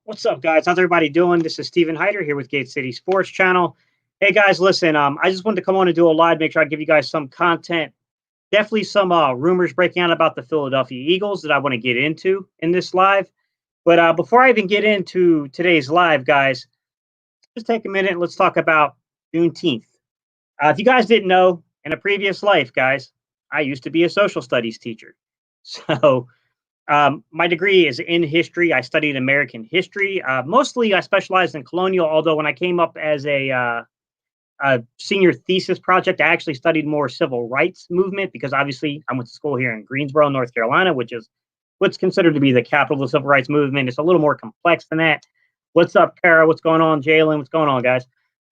What's up, guys? How's everybody doing? This is Steven Hyder here with Gate City Sports Channel. Hey, guys, listen, I just wanted to come on and do a live, make sure I give you guys some content. Definitely some rumors breaking out about the Philadelphia Eagles that I want to get into in this live. But before I even get into today's live, guys, just take a minute and let's talk about Juneteenth. If you guys didn't know, in a previous life, guys, I used to be a social studies teacher. So my degree is in history. I studied American history. Mostly, I specialized in colonial. Although when I came up as a senior thesis project, I actually studied more civil rights movement because obviously I went to school here in Greensboro, North Carolina, which is what's considered to be the capital of the civil rights movement. It's a little more complex than that. What's up, Kara? What's going on, Jalen? What's going on, guys?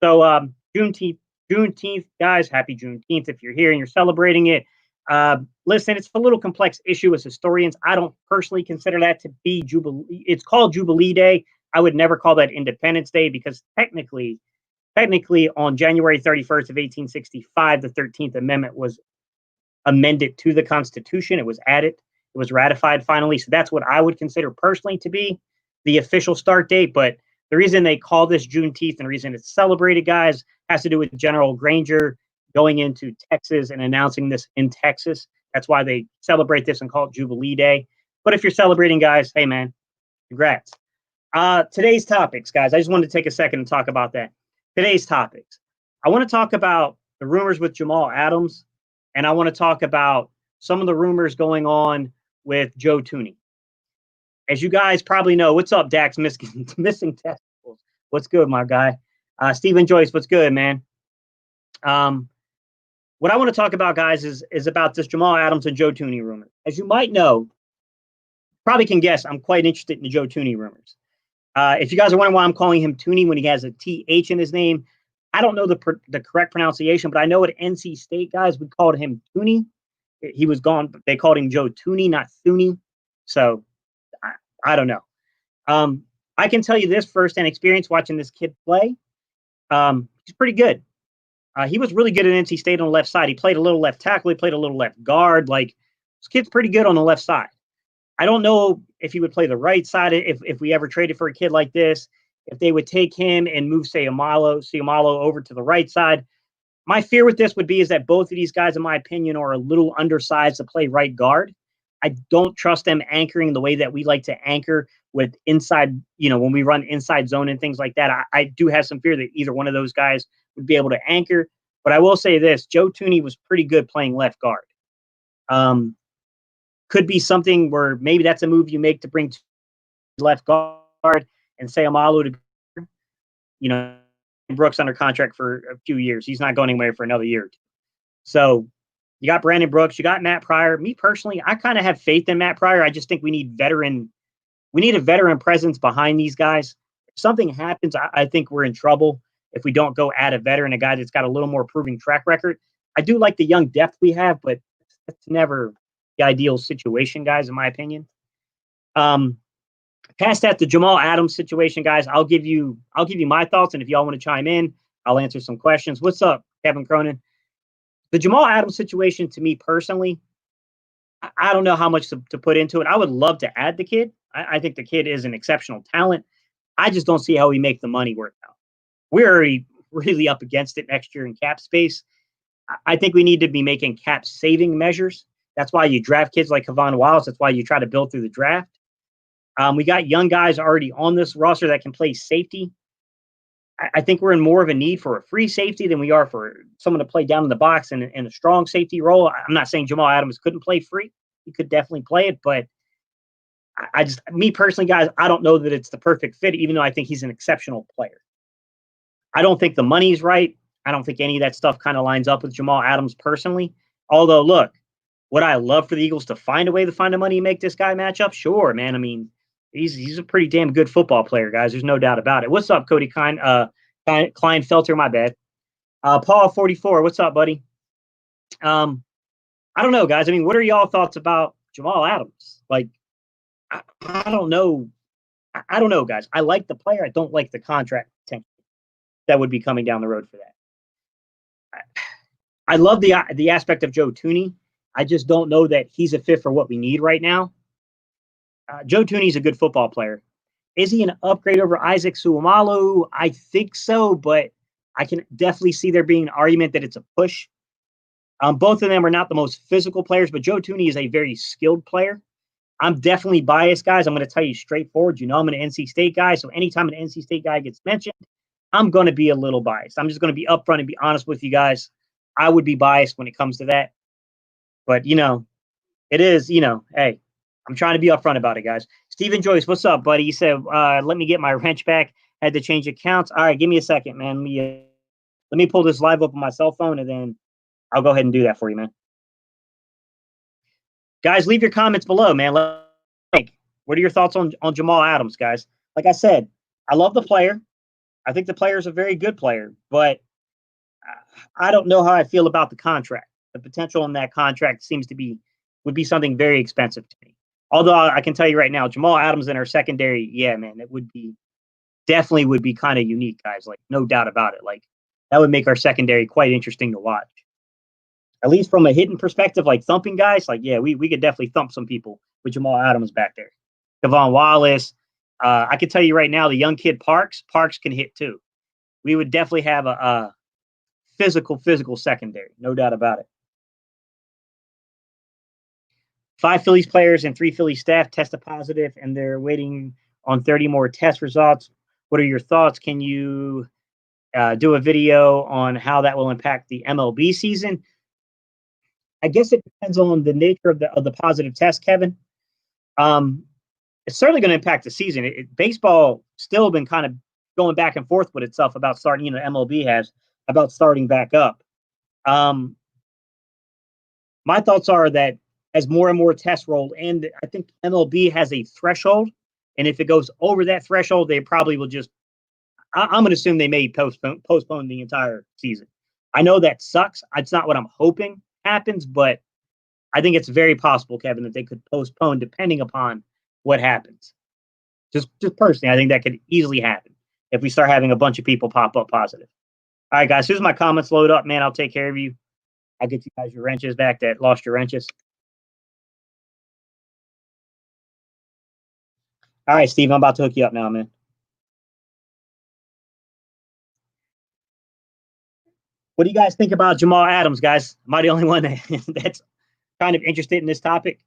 So Juneteenth, guys. Happy Juneteenth if you're here and you're celebrating it. Listen, it's a little complex issue as historians. I don't personally consider that to be Jubilee. It's called Jubilee Day. I would never call that Independence Day because technically on January 31st of 1865, the 13th Amendment was amended to the Constitution. It was added. It was ratified finally. So that's what I would consider personally to be the official start date. But the reason they call this Juneteenth and the reason it's celebrated, guys, has to do with General Granger going into Texas and announcing this in Texas. That's why they celebrate this and call it Jubilee Day. But if you're celebrating, guys, hey, man, congrats. Today's topics, guys, I just wanted to take a second to talk about that. Today's topics. I want to talk about the rumors with Jamal Adams, and I want to talk about some of the rumors going on with Joe Thuney. As you guys probably know, what's up, Dax missing testicles? What's good, my guy? Stephen Joyce, what's good, man? What I want to talk about, guys, is about this Jamal Adams and Joe Thuney rumor. As you might know, probably can guess, I'm quite interested in the Joe Thuney rumors. If you guys are wondering why I'm calling him Thuney when he has a TH in his name, I don't know the correct pronunciation, but I know at NC State, guys, we called him Thuney. He was gone, but they called him Joe Thuney, not Thuney. So I don't know. I can tell you this firsthand experience watching this kid play. He's pretty good. He was really good at NC State on the left side. He played a little left tackle. He played a little left guard. Like, this kid's pretty good on the left side. I don't know if he would play the right side if we ever traded for a kid like this, if they would take him and move Sayamalo over to the right side. My fear with this would be is that both of these guys, in my opinion, are a little undersized to play right guard. I don't trust them anchoring the way that we like to anchor with inside, when we run inside zone and things like that. I do have some fear that either one of those guys would be able to anchor. But I will say this, Joe Thuney was pretty good playing left guard. Could be something where maybe that's a move you make to bring left guard and say Amalu to, Brooks under contract for a few years. He's not going anywhere for another year or two. So you got Brandon Brooks, you got Matt Pryor. Me personally, I kind of have faith in Matt Pryor. I just think we need a veteran presence behind these guys. If something happens, I think we're in trouble if we don't go add a veteran, a guy that's got a little more proven track record. I do like the young depth we have, but it's never the ideal situation, guys, in my opinion. Past that, the Jamal Adams situation, guys, I'll give you my thoughts, and if y'all want to chime in, I'll answer some questions. What's up, Kevin Cronin? The Jamal Adams situation, to me personally, I don't know how much to put into it. I would love to add the kid. I think the kid is an exceptional talent. I just don't see how we make the money work out. We're already really up against it next year in cap space. I think we need to be making cap saving measures. That's why you draft kids like Kevon Wallace. That's why you try to build through the draft. We got young guys already on this roster that can play safety. I think we're in more of a need for a free safety than we are for someone to play down in the box in a strong safety role. I'm not saying Jamal Adams couldn't play free. He could definitely play it, but me personally, guys, I don't know that it's the perfect fit, even though I think he's an exceptional player. I don't think the money's right. I don't think any of that stuff kind of lines up with Jamal Adams personally. Although, look, would I love for the Eagles to find a way to find a money and make this guy match up? Sure, man. I mean, he's a pretty damn good football player, guys. There's no doubt about it. What's up, Cody Kleinfelter? My bad. Paul 44. What's up, buddy? I don't know, guys. I mean, what are y'all thoughts about Jamal Adams? Like, I don't know. I don't know, guys. I like the player. I don't like the contract potential that would be coming down the road for that. I love the aspect of Joe Thuney. I just don't know that he's a fit for what we need right now. Joe Thuney's a good football player. Is he an upgrade over Isaac Suomalu? I think so, but I can definitely see there being an argument that it's a push. Both of them are not the most physical players, but Joe Thuney is a very skilled player. I'm definitely biased, guys. I'm going to tell you straightforward. You know, I'm an NC State guy, so anytime an NC State guy gets mentioned, I'm going to be a little biased. I'm just going to be upfront and be honest with you guys. I would be biased when it comes to that. But, you know, it is, you know, hey, I'm trying to be upfront about it, guys. Stephen Joyce, what's up, buddy? He said, let me get my wrench back. Had to change accounts. All right, give me a second, man. Let me pull this live up on my cell phone, and then I'll go ahead and do that for you, man. Guys, leave your comments below, man. Like, what are your thoughts on Jamal Adams, guys? Like I said, I love the player. I think the player is a very good player, but I don't know how I feel about the contract. The potential in that contract would be something very expensive to me. Although I can tell you right now, Jamal Adams in our secondary, yeah, man, it would be kind of unique, guys. Like, no doubt about it. Like, that would make our secondary quite interesting to watch. At least from a hitting perspective, like thumping guys, like, yeah, we could definitely thump some people with Jamal Adams back there. Kevon Wallace. I can tell you right now, the young kid Parks can hit too. We would definitely have a physical secondary, no doubt about it. 5 Phillies players and 3 Phillies staff tested positive, and they're waiting on 30 more test results. What are your thoughts? Can you do a video on how that will impact the MLB season? I guess it depends on the nature of the positive test, Kevin. It's certainly going to impact the season. Baseball still been kind of going back and forth with itself about starting. You know, MLB has about starting back up. My thoughts are that as more and more tests roll, and I think MLB has a threshold, and if it goes over that threshold, they probably will just. I'm going to assume they may postpone the entire season. I know that sucks. It's not what I'm hoping happens, but I think it's very possible, Kevin, that they could postpone depending upon what happens. Just personally, I think that could easily happen if we start having a bunch of people pop up positive. All right, guys, as soon as my comments load up, man, I'll take care of you. I'll get you guys your wrenches back that lost your wrenches. All right, Steve, I'm about to hook you up now, man. What do you guys think about Jamal Adams, guys? Am I the only one that's kind of interested in this topic?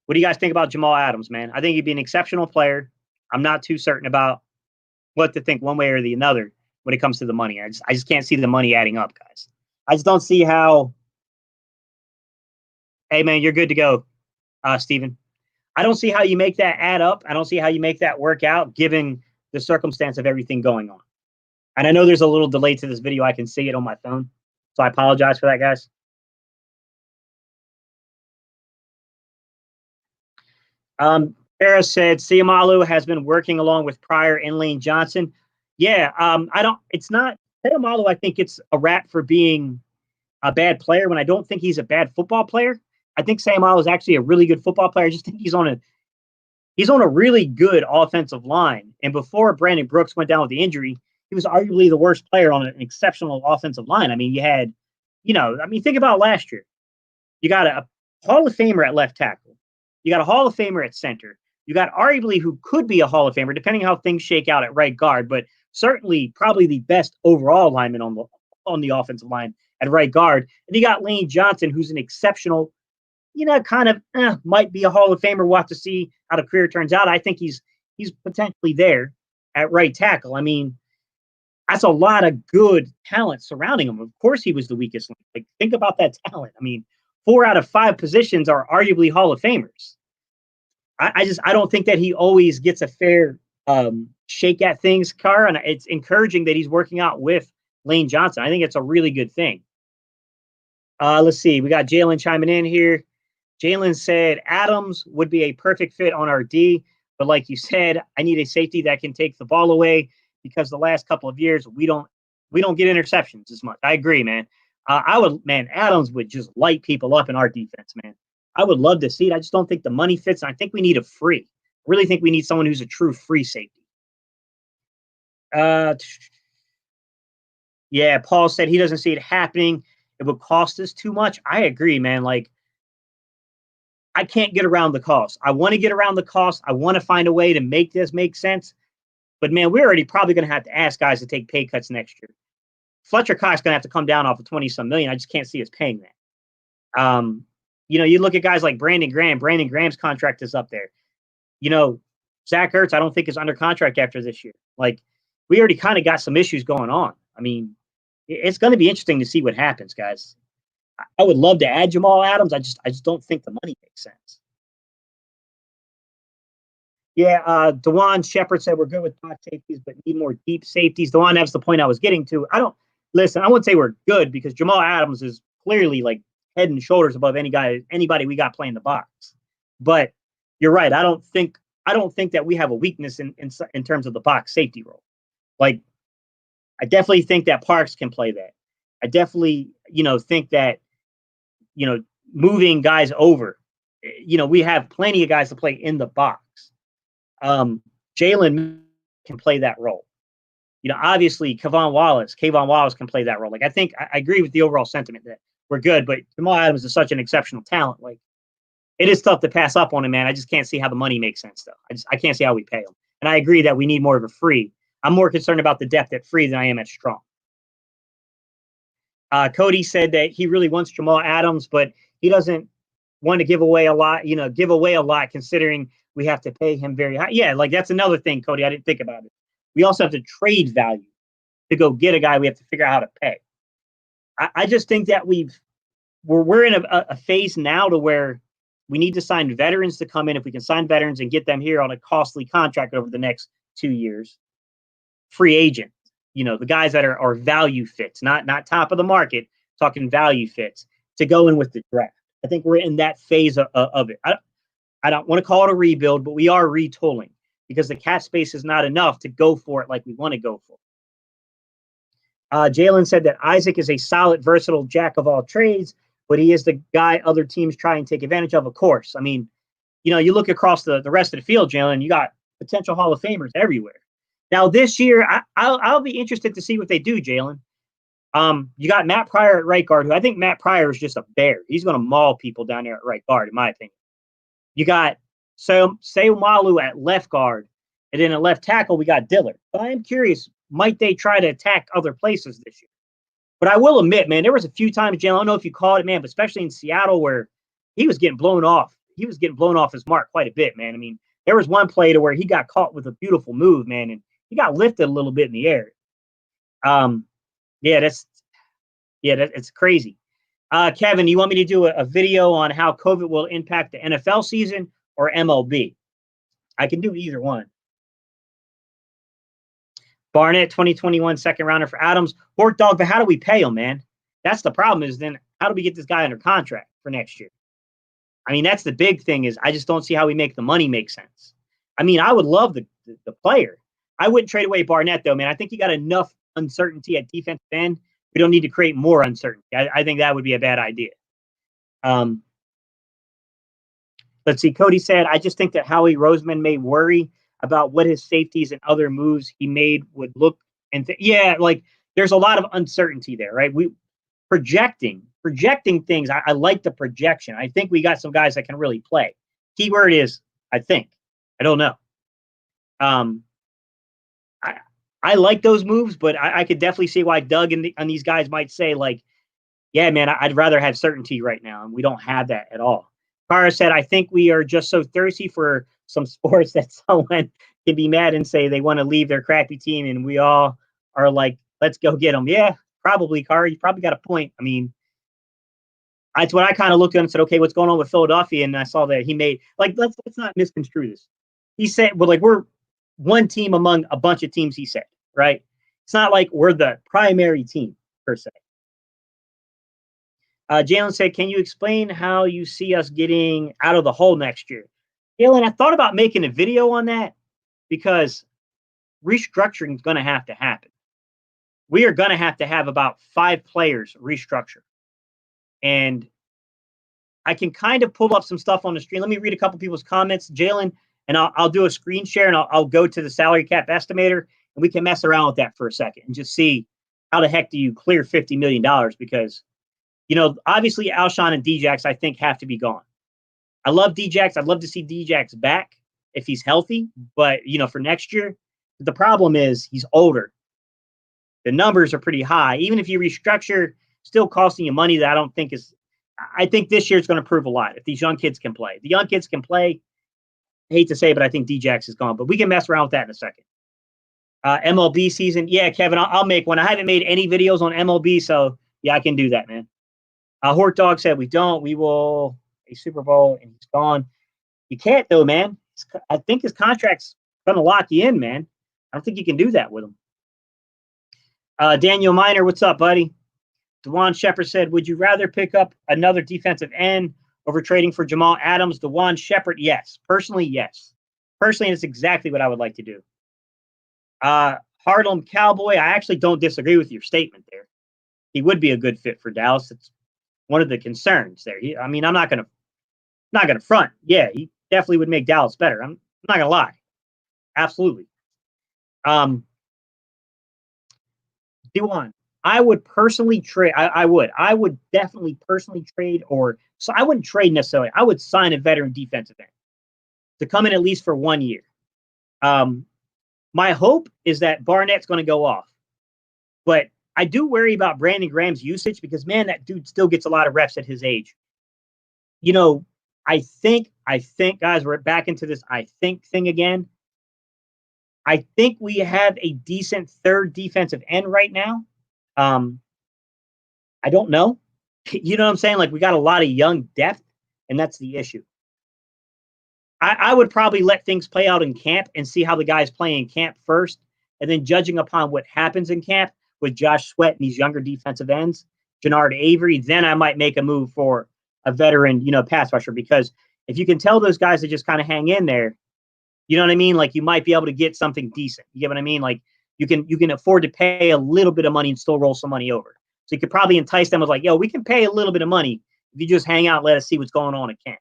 What do you guys think about Jamal Adams, man? I think he'd be an exceptional player. I'm not too certain about what to think one way or the other when it comes to the money. I just can't see the money adding up, guys. I just don't see how. Hey, man, you're good to go, Steven. I don't see how you make that add up. I don't see how you make that work out given the circumstance of everything going on. And I know there's a little delay to this video. I can see it on my phone. So I apologize for that, guys. Sarah said Siamalu has been working along with Pryor and Lane Johnson. Yeah, it's not Siamalu. I think it's a rap for being a bad player when I don't think he's a bad football player. I think Siamalu is actually a really good football player. I just think he's on a really good offensive line. And before Brandon Brooks went down with the injury, he was arguably the worst player on an exceptional offensive line. I mean, you had, think about last year. You got a Hall of Famer at left tackle. You got a Hall of Famer at center. You got arguably who could be a Hall of Famer, depending how things shake out at right guard, but certainly probably the best overall lineman on the offensive line at right guard. And you got Lane Johnson, who's an exceptional, might be a Hall of Famer. We'll have to see how the career turns out. I think he's potentially there at right tackle. I mean, that's a lot of good talent surrounding him. Of course, he was the weakest link. Like, think about that talent. I mean, 4 out of 5 positions are arguably Hall of Famers. I don't think that he always gets a fair shake at things, Carr, and it's encouraging that he's working out with Lane Johnson. I think it's a really good thing. Let's see. We got Jalen chiming in here. Jalen said Adams would be a perfect fit on our D, but like you said, I need a safety that can take the ball away because the last couple of years we don't get interceptions as much. I agree, man. Adams would just light people up in our defense, man. I would love to see it. I just don't think the money fits. And I think we need a free. I really think we need someone who's a true free safety. Yeah, Paul said he doesn't see it happening. It would cost us too much. I agree, man. Like, I can't get around the cost. I want to get around the cost. I want to find a way to make this make sense. But man, we're already probably going to have to ask guys to take pay cuts next year. Fletcher Cox going to have to come down off of 20-some million. I just can't see us paying that. You look at guys like Brandon Graham. Brandon Graham's contract is up there. Zach Ertz, I don't think is under contract after this year. Like, we already kind of got some issues going on. I mean, it's going to be interesting to see what happens, guys. I would love to add Jamal Adams. I just don't think the money makes sense. Yeah, Dewan Shepard said we're good with box safeties, but need more deep safeties. Dewan, that's the point I was getting to. I wouldn't say we're good because Jamal Adams is clearly like head and shoulders above anybody we got playing the box. But you're right. I don't think that we have a weakness in terms of the box safety role. Like, I definitely think that Parks can play that. I definitely, think that, moving guys over, we have plenty of guys to play in the box. Jalen can play that role. Obviously Kayvon Wallace can play that role. Like, I think I agree with the overall sentiment that we're good, but Jamal Adams is such an exceptional talent. Like, it is tough to pass up on him, man. I just can't see how the money makes sense, though. I can't see how we pay him. And I agree that we need more of a free. I'm more concerned about the depth at free than I am at strong. Cody said that he really wants Jamal Adams, but he doesn't want to give away a lot, considering we have to pay him very high. Yeah, like, that's another thing, Cody. I didn't think about it. We also have to trade value to go get a guy we have to figure out how to pay. I just think that we're in a phase now to where we need to sign veterans to come in. If we can sign veterans and get them here on a costly contract over the next 2 years, free agent, the guys that are value fits, not top of the market, talking value fits to go in with the draft. I think we're in that phase of it. I don't want to call it a rebuild, but we are retooling because the cap space is not enough to go for it like we want to go for it. Jalen said that Isaac is a solid, versatile jack of all trades, but he is the guy other teams try and take advantage of course. I mean, you look across the rest of the field, Jalen, you got potential Hall of Famers everywhere. Now, this year, I'll be interested to see what they do, Jalen. You got Matt Pryor at right guard, who I think Matt Pryor is just a bear. He's going to maul people down there at right guard, in my opinion. You got Seumalo at left guard, and then at left tackle, we got Dillard. But I am curious, might they try to attack other places this year? But I will admit, man, there was a few times, Jalen, I don't know if you caught it, man, but especially in Seattle where he was getting blown off. He was getting blown off his mark quite a bit, man. I mean, there was one play to where he got caught with a beautiful move, man, and he got lifted a little bit in the air. It's crazy. Kevin, you want me to do a video on how COVID will impact the NFL season or MLB? I can do either one. Barnett, 2021 second rounder for Adams. Hork Dog, but how do we pay him, man? That's the problem is then how do we get this guy under contract for next year? I mean, that's the big thing is I just don't see how we make the money make sense. I mean, I would love the player. I wouldn't trade away Barnett, though, man. I think you got enough uncertainty at defensive end. We don't need to create more uncertainty. I think that would be a bad idea. Let's see. Cody said, I just think that Howie Roseman may worry about what his safeties and other moves he made would look. And like there's a lot of uncertainty there, right? We projecting things. I like the projection. I think we got some guys that can really play. Keyword is, I think. I don't know. I like those moves, but I could definitely see why Doug and these guys might say, like, yeah, man, I'd rather have certainty right now, and we don't have that at all. Kara said, I think we are just so thirsty for some sports that someone can be mad and say they want to leave their crappy team, and we all are like, let's go get them. Yeah, probably, Kara. You probably got a point. I mean, that's what I kind of looked at and said, okay, what's going on with Philadelphia? And I saw that he made, like, let's not misconstrue this. He said, well, like, we're one team among a bunch of teams, he said, right? It's not like we're the primary team, per se. Jalen said, can you explain how you see us getting out of the hole next year? Jalen, I thought about making a video on that because restructuring is going to have to happen. We are going to have about 5 players restructure. And I can kind of pull up some stuff on the screen. Let me read a couple people's comments, Jalen, and I'll do a screen share and I'll go to the salary cap estimator and we can mess around with that for a second and just see how the heck do you clear $50 million because, you know, obviously Alshon and Djax, I think, have to be gone. I love Djax. I'd love to see Djax back if he's healthy, but, you know, for next year, The problem is he's older. The numbers are pretty high. Even if you restructure, still costing you money that I don't think is. I think this year's going to prove a lot if these young kids can play. The young kids can play. I hate to say, but I think Djax is gone. But we can mess around with that in a second. MLB season. Yeah, Kevin, I'll make one. I haven't made any videos on MLB, so yeah, I can do that, man. Hort Dog said we don't. We will a Super Bowl, and he's gone. You can't, though, man. I think his contract's going to lock you in, man. I don't think you can do that with him. Daniel Miner, what's up, buddy? Dewan Shepard said, would you rather pick up another defensive end over trading for Jamal Adams? Dewan Shepard, yes. Personally, yes. Personally, it's exactly what I would like to do. Harlem Cowboy, I actually don't disagree with your statement there. He would be a good fit for Dallas. It's one of the concerns there. I'm not gonna front. Yeah, he definitely would make Dallas better. I'm not gonna lie. Absolutely. Dewan, I would personally trade. I would definitely personally trade, so I wouldn't trade necessarily. I would sign a veteran defensive end to come in at least for 1 year. My hope is that Barnett's going to go off, but I do worry about Brandon Graham's usage because, man, that dude still gets a lot of reps at his age. I think, guys, we're back into this I think thing again. I think we have a decent third defensive end right now. I don't know. You know what I'm saying? Like, we got a lot of young depth, and that's the issue. I would probably let things play out in camp and see how the guys play in camp first, and then judging upon what happens in camp with Josh Sweat and these younger defensive ends, Jannard Avery, then I might make a move for a veteran, pass rusher, because if you can tell those guys to just kind of hang in there, you know what I mean? Like, you might be able to get something decent. You get what I mean? Like, you can afford to pay a little bit of money and still roll some money over. So you could probably entice them with like, yo, we can pay a little bit of money if you just hang out and let us see what's going on at camp.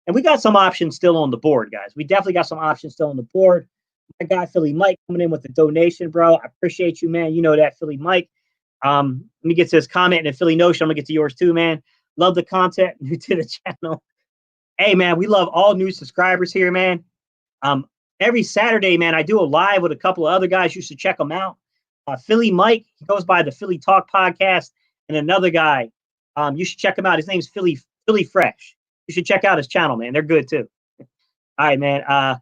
And we got some options still on the board, guys. We definitely got some options still on the board. My guy, Philly Mike, coming in with the donation, bro. I appreciate you, man. You know that, Philly Mike. Let me get to his comment, and then Philly Notion, I'm going to get to yours too, man. Love the content. New to the channel. Hey, man, we love all new subscribers here, man. Every Saturday, man, I do a live with a couple of other guys. You should check them out. Philly Mike, he goes by the Philly Talk podcast, and another guy, you should check him out. His name's Philly Fresh. You should check out his channel, man. They're good too. All right, man.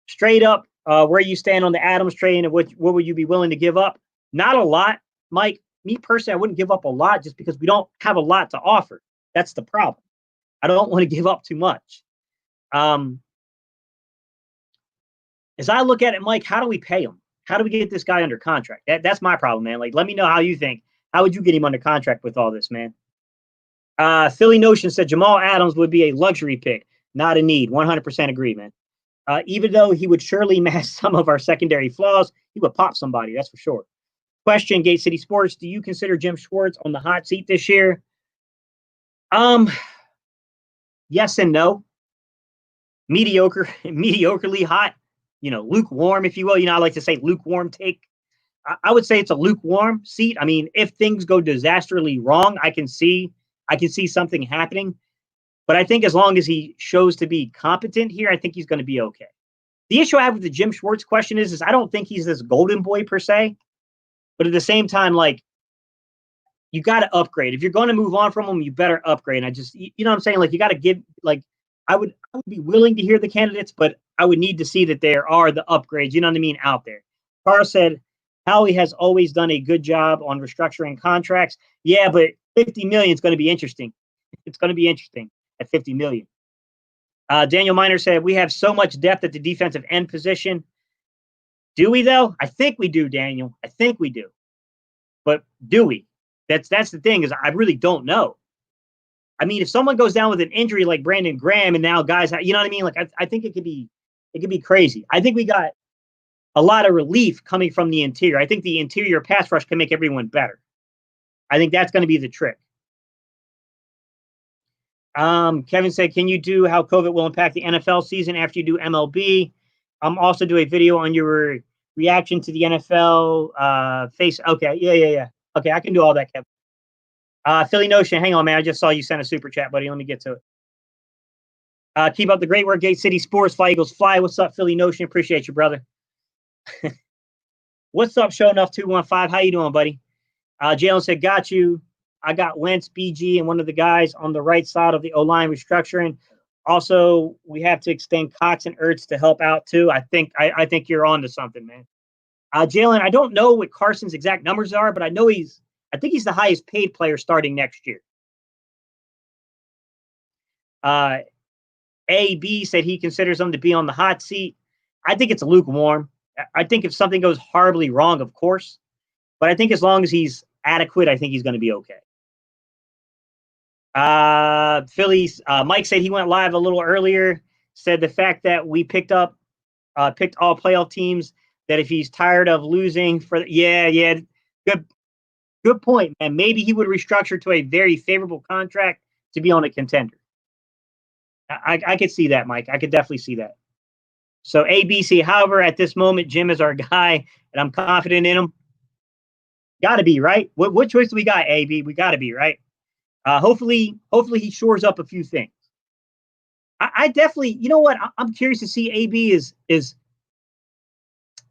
Straight up, where you stand on the Adams trade, and what would you be willing to give up? Not a lot, Mike. Me personally, I wouldn't give up a lot just because we don't have a lot to offer. That's the problem. I don't want to give up too much. As I look at it, Mike, how do we pay him? How do we get this guy under contract? That's my problem, man. Like, let me know how you think. How would you get him under contract with all this, man? Philly Notion said Jamal Adams would be a luxury pick, not a need. 100% agree, man. Even though he would surely mask some of our secondary flaws, he would pop somebody, that's for sure. Question, Gate City Sports, do you consider Jim Schwartz on the hot seat this year? Yes and no. Mediocrely hot, lukewarm, if you will. I like to say lukewarm take. I would say it's a lukewarm seat. I mean, if things go disastrously wrong, I can see something happening. But I think as long as he shows to be competent here, I think he's going to be okay. The issue I have with the Jim Schwartz question is I don't think he's this golden boy per se. But at the same time, like, you got to upgrade. If you're going to move on from him, you better upgrade. And I just, you know what I'm saying? Like, you got to give, like, I would be willing to hear the candidates, but I would need to see that there are the upgrades, you know what I mean, out there. Carr said, Howie has always done a good job on restructuring contracts. Yeah, but $50 million is going to be interesting. It's going to be interesting at $50 million. Daniel Miner said, we have so much depth at the defensive end position. Do we, though? I think we do, Daniel. I think we do. But do we? That's the thing, is I really don't know. I mean, if someone goes down with an injury like Brandon Graham and now guys, you know what I mean? Like, I think it could be crazy. I think we got a lot of relief coming from the interior. I think the interior pass rush can make everyone better. I think that's going to be the trick. Kevin said, can you do how COVID will impact the NFL season after you do MLB? Also do a video on your reaction to the NFL face. Okay. Yeah. Okay. I can do all that, Kevin. Philly Notion, hang on, man. I just saw you send a super chat, buddy. Let me get to it. Keep up the great work, Gate City Sports. Fly Eagles Fly. What's up, Philly Notion? Appreciate you, brother. What's up, Show Enough 215? How you doing, buddy? Jalen said, got you. I got Wentz, BG, and one of the guys on the right side of the O-line restructuring. Also, we have to extend Cox and Ertz to help out too. I think you're on to something, man. Jalen, I don't know what Carson's exact numbers are, but I think he's the highest paid player starting next year. AB said he considers him to be on the hot seat. I think it's lukewarm. I think if something goes horribly wrong, of course, but I think as long as he's adequate, I think he's going to be okay. Phillies. Mike said he went live a little earlier. Said the fact that we picked all playoff teams. That if he's tired of losing good point, man. Maybe he would restructure to a very favorable contract to be on a contender. I could see that, Mike. I could definitely see that. So ABC. However, at this moment, Jim is our guy, and I'm confident in him. Got to be right. What choice do we got, AB? We got to be right. Hopefully he shores up a few things. I definitely, you know what? I'm curious to see. AB is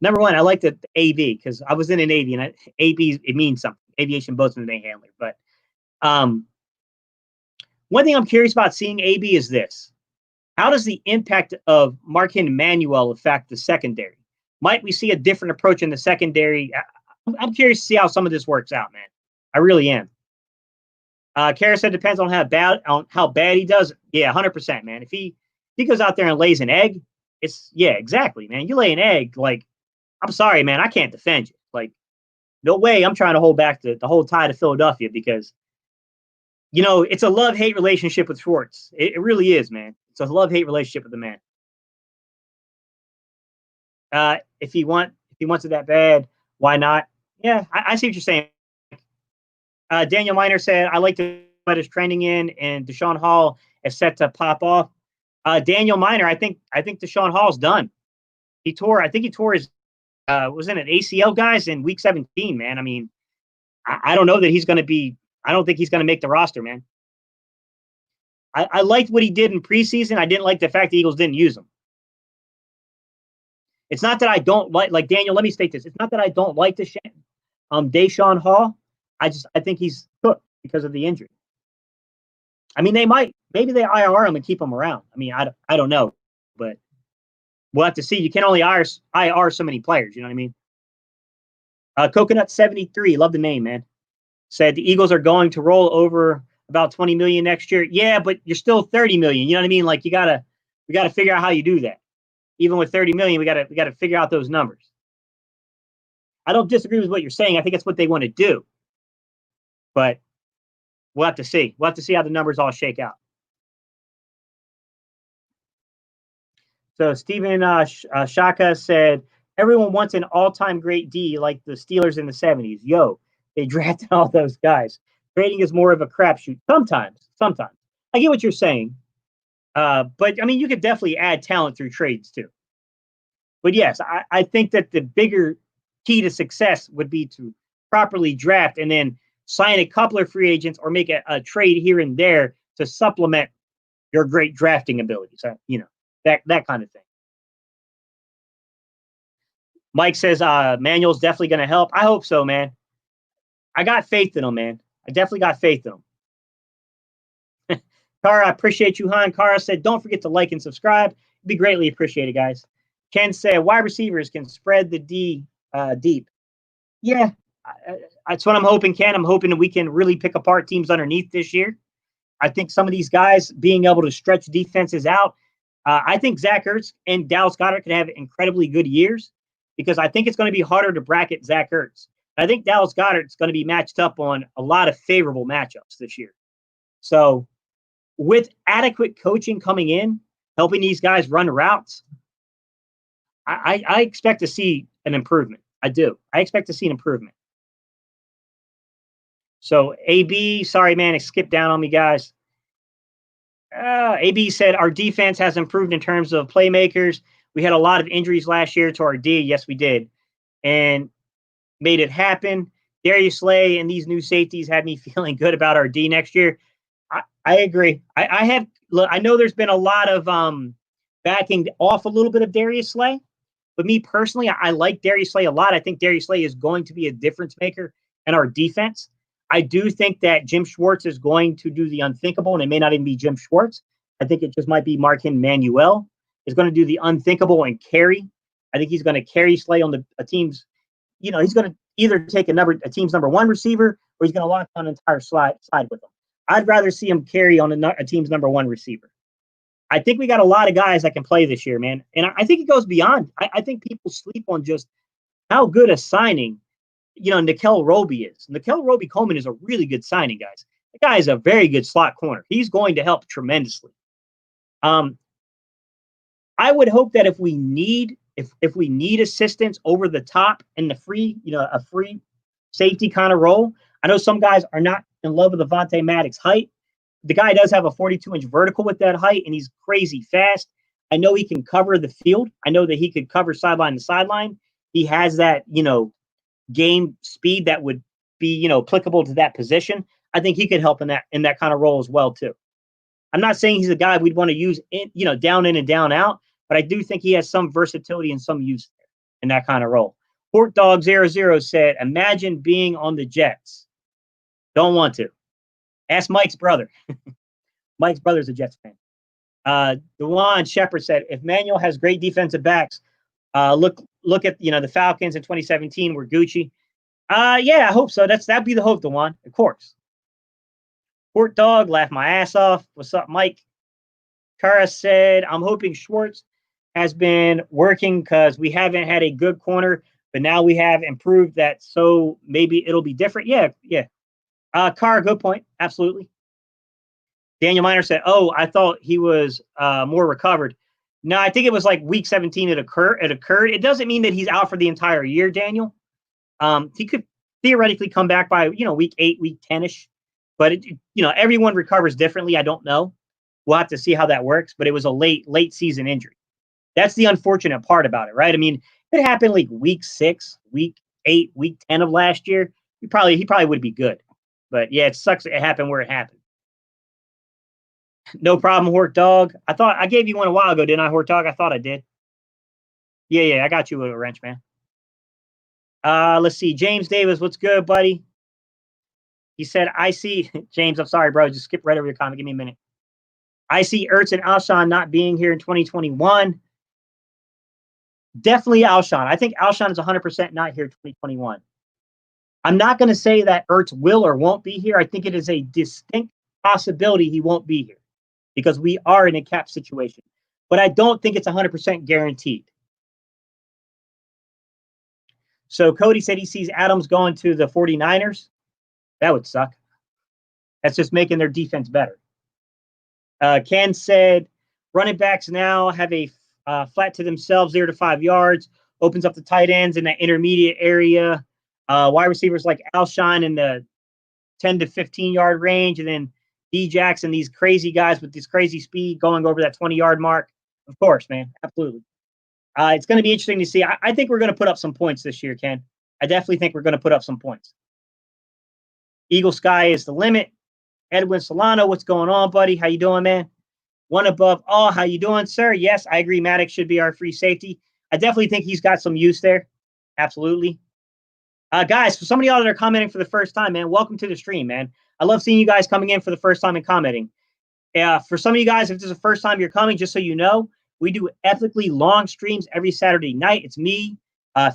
number one. I like the AB because I was in the Navy, and AB it means something. Aviation boatsman and handler. But one thing I'm curious about seeing AB is this: how does the impact of Markin Manuel affect the secondary? Might we see a different approach in the secondary? I'm curious to see how some of this works out, man. I really am. Kara said depends on how bad he does. Yeah, 100%, man. If he goes out there and lays an egg, exactly, man. You lay an egg, like, I'm sorry, man, I can't defend you. Like, no way I'm trying to hold back the whole tide of Philadelphia because, it's a love-hate relationship with Schwartz. It really is, man. It's a love-hate relationship with the man. If he wants it that bad, why not? Yeah, I see what you're saying. Daniel Miner said, I like the what is trending in, and Deshaun Hall is set to pop off. Daniel Miner, I think Deshaun Hall's done. He tore his was in an ACL, guys, in week 17, man. I mean, I don't know that he's going to be. I don't think he's going to make the roster, man. I liked what he did in preseason. I didn't like the fact the Eagles didn't use him. It's not that I don't like Daniel. Let me state this: it's not that I don't like Deshaun Hall. I think he's cooked because of the injury. I mean, maybe they IR him and keep him around. I mean, I don't know, but we'll have to see. You can only IR so many players. You know what I mean? Coconut 73, love the name, man. Said the Eagles are going to roll over about 20 million next year. Yeah, but you're still 30 million. You know what I mean? Like we gotta figure out how you do that. Even with 30 million, we gotta figure out those numbers. I don't disagree with what you're saying. I think it's what they want to do. But we'll have to see. We'll have to see how the numbers all shake out. So Steven Shaka said, everyone wants an all-time great D like the Steelers in the 70s. Yo, they drafted all those guys. Trading is more of a crapshoot. Sometimes. I get what you're saying. But, I mean, you could definitely add talent through trades, too. But, yes, I think that the bigger key to success would be to properly draft and then sign a couple of free agents or make a trade here and there to supplement your great drafting abilities. That kind of thing. Mike says Manuel's definitely going to help. I hope so, man. I got faith in him, man. I definitely got faith in him. Kara, I appreciate you, hon. Kara said, don't forget to like and subscribe. It'd be greatly appreciated, guys. Ken said, wide receivers can spread the D deep. Yeah, that's what I'm hoping, Ken. I'm hoping that we can really pick apart teams underneath this year. I think some of these guys being able to stretch defenses out. I think Zach Ertz and Dallas Goedert could have incredibly good years because I think it's going to be harder to bracket Zach Ertz. I think Dallas Goedert is going to be matched up on a lot of favorable matchups this year. So with adequate coaching coming in, helping these guys run routes, I expect to see an improvement. I do. I expect to see an improvement. So AB, sorry, man, it skipped down on me, guys. AB said our defense has improved in terms of playmakers. We had a lot of injuries last year to our D. Yes, we did. And made it happen. Darius Slay and these new safeties had me feeling good about our D next year. I agree. I know there's been a lot of backing off a little bit of Darius Slay. But me personally, I like Darius Slay a lot. I think Darius Slay is going to be a difference maker in our defense. I do think that Jim Schwartz is going to do the unthinkable, and it may not even be Jim Schwartz. I think it just might be Markin Manuel is going to do the unthinkable and carry. I think he's going to carry Slay on a team's, he's going to either take a team's number one receiver, or he's going to lock on an entire side with him. I'd rather see him carry on a team's number one receiver. I think we got a lot of guys that can play this year, man. And I think it goes beyond. I think people sleep on just how good a signing, Nickel Roby is. Nickel Roby Coleman is a really good signing, guys. The guy is a very good slot corner. He's going to help tremendously. I would hope that if we need assistance over the top in the free, a free safety kind of role. I know some guys are not in love with Avonte Maddox's height. The guy does have a 42-inch vertical with that height, and he's crazy fast. I know he can cover the field. I know that he could cover sideline to sideline. He has that, game speed that would be, applicable to that position. I think he could help in that kind of role as well, too. I'm not saying he's a guy we'd want to use down in and down out, but I do think he has some versatility and some use there in that kind of role. Port Dog 00 said, imagine being on the Jets. Don't want to. Ask Mike's brother. Mike's brother's a Jets fan. Dewan Shepard said, if Manuel has great defensive backs, look at the Falcons in 2017 were Gucci. Yeah, I hope so. That'd be the hope, Dewan, of course. Port Dog laughed my ass off. What's up, Mike? Kara said, I'm hoping Schwartz has been working because we haven't had a good corner, but now we have improved that, so maybe it'll be different. Yeah. Kara, good point. Absolutely. Daniel Miner said, oh, I thought he was more recovered. No, I think it was like week 17 it occurred. It doesn't mean that he's out for the entire year, Daniel. He could theoretically come back by, week 8, week 10-ish. But, everyone recovers differently. I don't know. We'll have to see how that works. But it was a late season injury. That's the unfortunate part about it, right? I mean, if it happened like week 6, week 8, week 10 of last year, he probably would be good. But yeah, it sucks it happened where it happened. No problem, Hort Dog. I thought I gave you one a while ago, didn't I, Hort Dog? I thought I did. Yeah, I got you a wrench, man. Let's see. James Davis, what's good, buddy? He said, I see, James, I'm sorry, bro. Just skip right over your comment. Give me a minute. I see Ertz and Alshon not being here in 2021. Definitely Alshon. I think Alshon is 100% not here in 2021. I'm not going to say that Ertz will or won't be here. I think it is a distinct possibility he won't be here because we are in a cap situation. But I don't think it's 100% guaranteed. So Cody said he sees Adams going to the 49ers. That would suck. That's just making their defense better. Ken said running backs now have a flat to themselves 0 to 5 yards, opens up the tight ends in that intermediate area. Wide receivers like Alshon in the 10 to 15 yard range, and then D Jackson, these crazy guys with this crazy speed going over that 20-yard mark. Of course, man. Absolutely. It's going to be interesting to see. I think we're going to put up some points this year, Ken. I definitely think we're going to put up some points. Eagle Sky is the limit. Edwin Solano, what's going on, buddy? How you doing, man? One above all. How you doing, sir? Yes, I agree. Maddox should be our free safety. I definitely think he's got some use there. Absolutely. Guys, for some of y'all that are commenting for the first time, man, welcome to the stream, man. I love seeing you guys coming in for the first time and commenting. For some of you guys, if this is the first time you're coming, just so you know, we do epically long streams every Saturday night. It's me,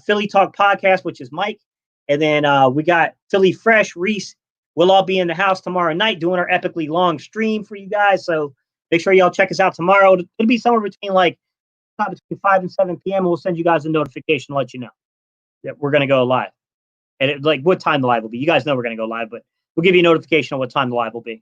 Philly Talk Podcast, which is Mike. And then we got Philly Fresh, Reese. We'll all be in the house tomorrow night doing our epically long stream for you guys. So make sure y'all check us out tomorrow. It'll be somewhere between 5 and 7 p.m. We'll send you guys a notification to let you know that we're going to go live. And what time the live will be. You guys know we're going to go live, but we'll give you a notification on what time the live will be.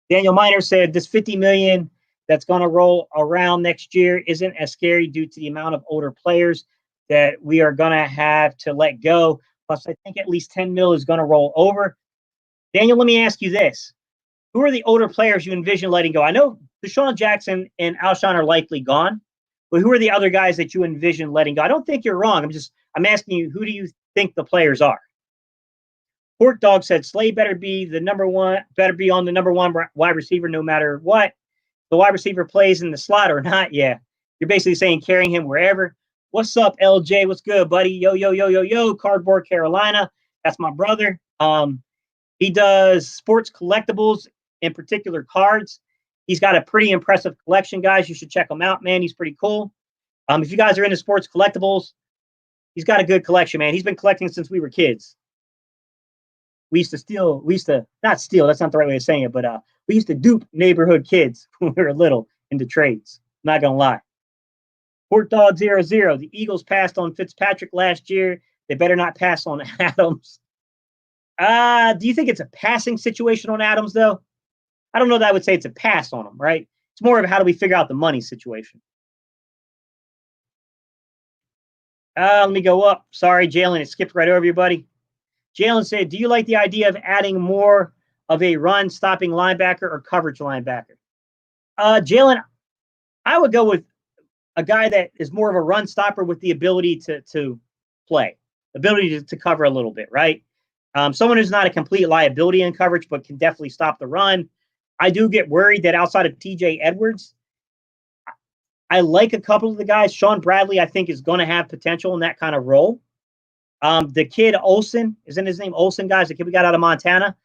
Daniel Miner said this $50 million that's going to roll around next year isn't as scary due to the amount of older players that we are going to have to let go. Plus, I think at least 10 mil is going to roll over. Daniel, let me ask you this. Who are the older players you envision letting go? I know Deshaun Jackson and Alshon are likely gone, but who are the other guys that you envision letting go? I don't think you're wrong. I'm asking you, who do you think the players are? Port Dog said Slay better be on the number one wide receiver no matter what. The wide receiver plays in the slot or not. Yeah. You're basically saying carrying him wherever. What's up, LJ? What's good, buddy? Yo, yo, yo, yo, yo. Cardboard Carolina. That's my brother. He does sports collectibles, in particular cards. He's got a pretty impressive collection, guys. You should check him out, man. He's pretty cool. If you guys are into sports collectibles, he's got a good collection, man. He's been collecting since we were kids. We used to not steal, that's not the right way of saying it, but we used to dupe neighborhood kids when we were little into trades. Not gonna lie. Port Dog 0-0. The Eagles passed on Fitzpatrick last year. They better not pass on Adams. Do you think it's a passing situation on Adams, though? I don't know that I would say it's a pass on him, right? It's more of how do we figure out the money situation. Let me go up. Sorry, Jalen, it skipped right over you, buddy. Jalen said, do you like the idea of adding more of a run-stopping linebacker or coverage linebacker? Jalen, I would go with a guy that is more of a run stopper with the ability to play, ability to cover a little bit, right? Someone who's not a complete liability in coverage, but can definitely stop the run. I do get worried that outside of TJ Edwards, I like a couple of the guys. Sean Bradley, I think, is going to have potential in that kind of role. The kid Olsen, isn't his name Olsen, guys? The kid we got out of Montana.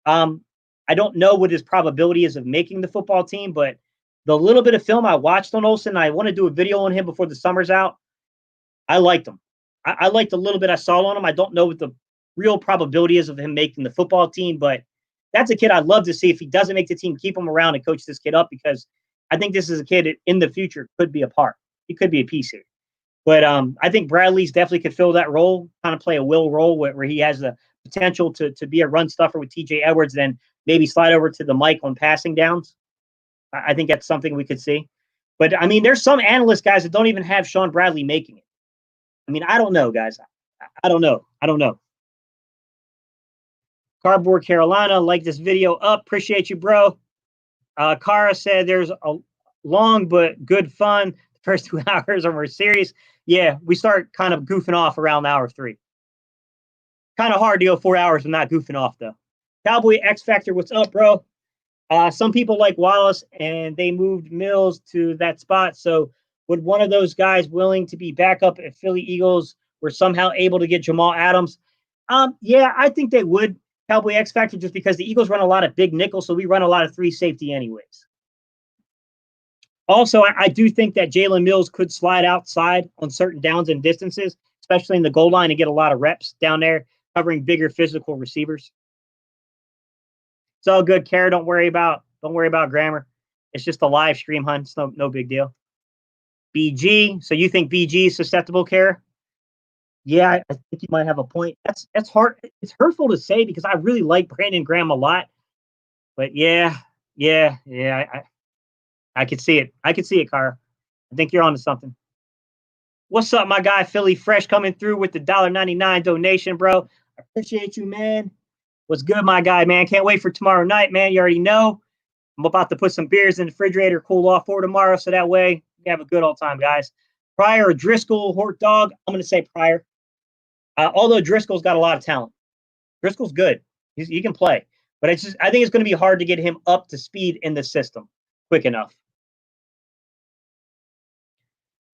I don't know what his probability is of making the football team, but the little bit of film I watched on Olsen, I want to do a video on him before the summer's out. I liked him. I liked the little bit I saw on him. I don't know what the real probability is of him making the football team, but that's a kid I'd love to see. If he doesn't make the team, keep him around and coach this kid up, because I think this is a kid in the future could be a part. He could be a piece here. But I think Bradley's definitely could fill that role, kind of play a will role where he has the potential to be a run stuffer with TJ Edwards, then maybe slide over to the Mike on passing downs. I think that's something we could see. But, I mean, there's some analyst guys that don't even have Sean Bradley making it. I mean, I don't know, guys. I don't know. Cardboard Carolina, like this video up. Appreciate you, bro. Kara said there's a long but good fun. The first 2 hours are more serious. Yeah, we start kind of goofing off around hour 3. Kind of hard to go 4 hours and not goofing off, though. Cowboy X Factor, what's up, bro? Some people like Wallace, and they moved Mills to that spot. So would one of those guys willing to be backup if Philly Eagles were somehow able to get Jamal Adams? Yeah, I think they would. Cowboy X Factor, just because the Eagles run a lot of big nickel, so we run a lot of 3 safety anyways. Also, I do think that Jalen Mills could slide outside on certain downs and distances, especially in the goal line, and get a lot of reps down there covering bigger physical receivers. It's all good, Kara. Don't worry about grammar. It's just a live stream, hun. It's no big deal. BG. So you think BG is susceptible, Kara? Yeah, I think you might have a point. That's hard. It's hurtful to say because I really like Brandon Graham a lot. But yeah. I could see it. I could see it, Kara. I think you're onto something. What's up, my guy? Philly Fresh coming through with the $1.99 donation, bro. I appreciate you, man. What's good, my guy, man? Can't wait for tomorrow night, man. You already know. I'm about to put some beers in the refrigerator, cool off for tomorrow, so that way we have a good old time, guys. Pryor or Driscoll, Hort Dog? I'm going to say Pryor. Although Driscoll's got a lot of talent. Driscoll's good. He can play. But I think it's going to be hard to get him up to speed in the system quick enough.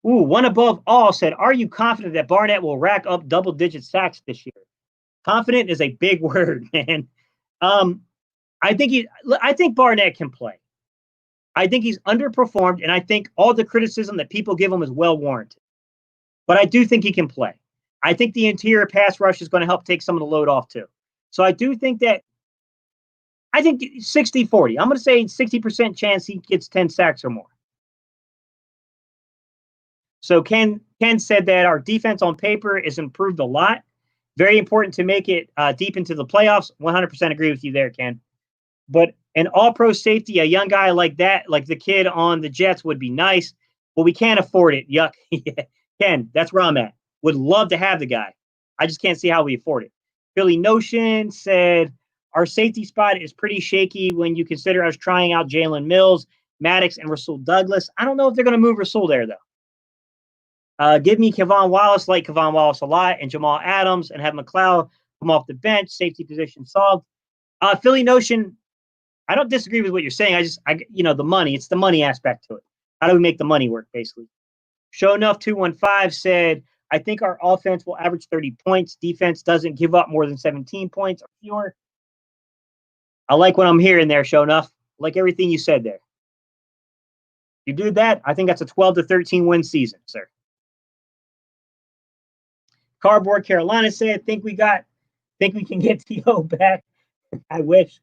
Ooh, one above all said, are you confident that Barnett will rack up double-digit sacks this year? Confident is a big word, man. I think Barnett can play. I think he's underperformed, and I think all the criticism that people give him is well warranted. But I do think he can play. I think the interior pass rush is going to help take some of the load off, too. So I do think that – I think 60-40. I'm going to say 60% chance he gets 10 sacks or more. So Ken said that our defense on paper is improved a lot. Very important to make it deep into the playoffs. 100% agree with you there, Ken. But an all-pro safety, a young guy like that, like the kid on the Jets, would be nice. But we can't afford it. Yuck. Ken, that's where I'm at. Would love to have the guy. I just can't see how we afford it. Billy Notion said, our safety spot is pretty shaky when you consider us trying out Jalen Mills, Maddox, and Rasul Douglas. I don't know if they're going to move Rasul there, though. Give me Kevon Wallace, like Kevon Wallace a lot, and Jamal Adams, and have McLeod come off the bench, safety position solved. Philly Notion, I don't disagree with what you're saying. The money, it's the money aspect to it. How do we make the money work, basically? Show Enough 215 said, I think our offense will average 30 points. Defense doesn't give up more than 17 points or fewer. I like what I'm hearing there, Show Enough. Like everything you said there. You do that, I think that's a 12 to 13 win season, sir. Cardboard Carolina said, think we can get T.O. back. I wish.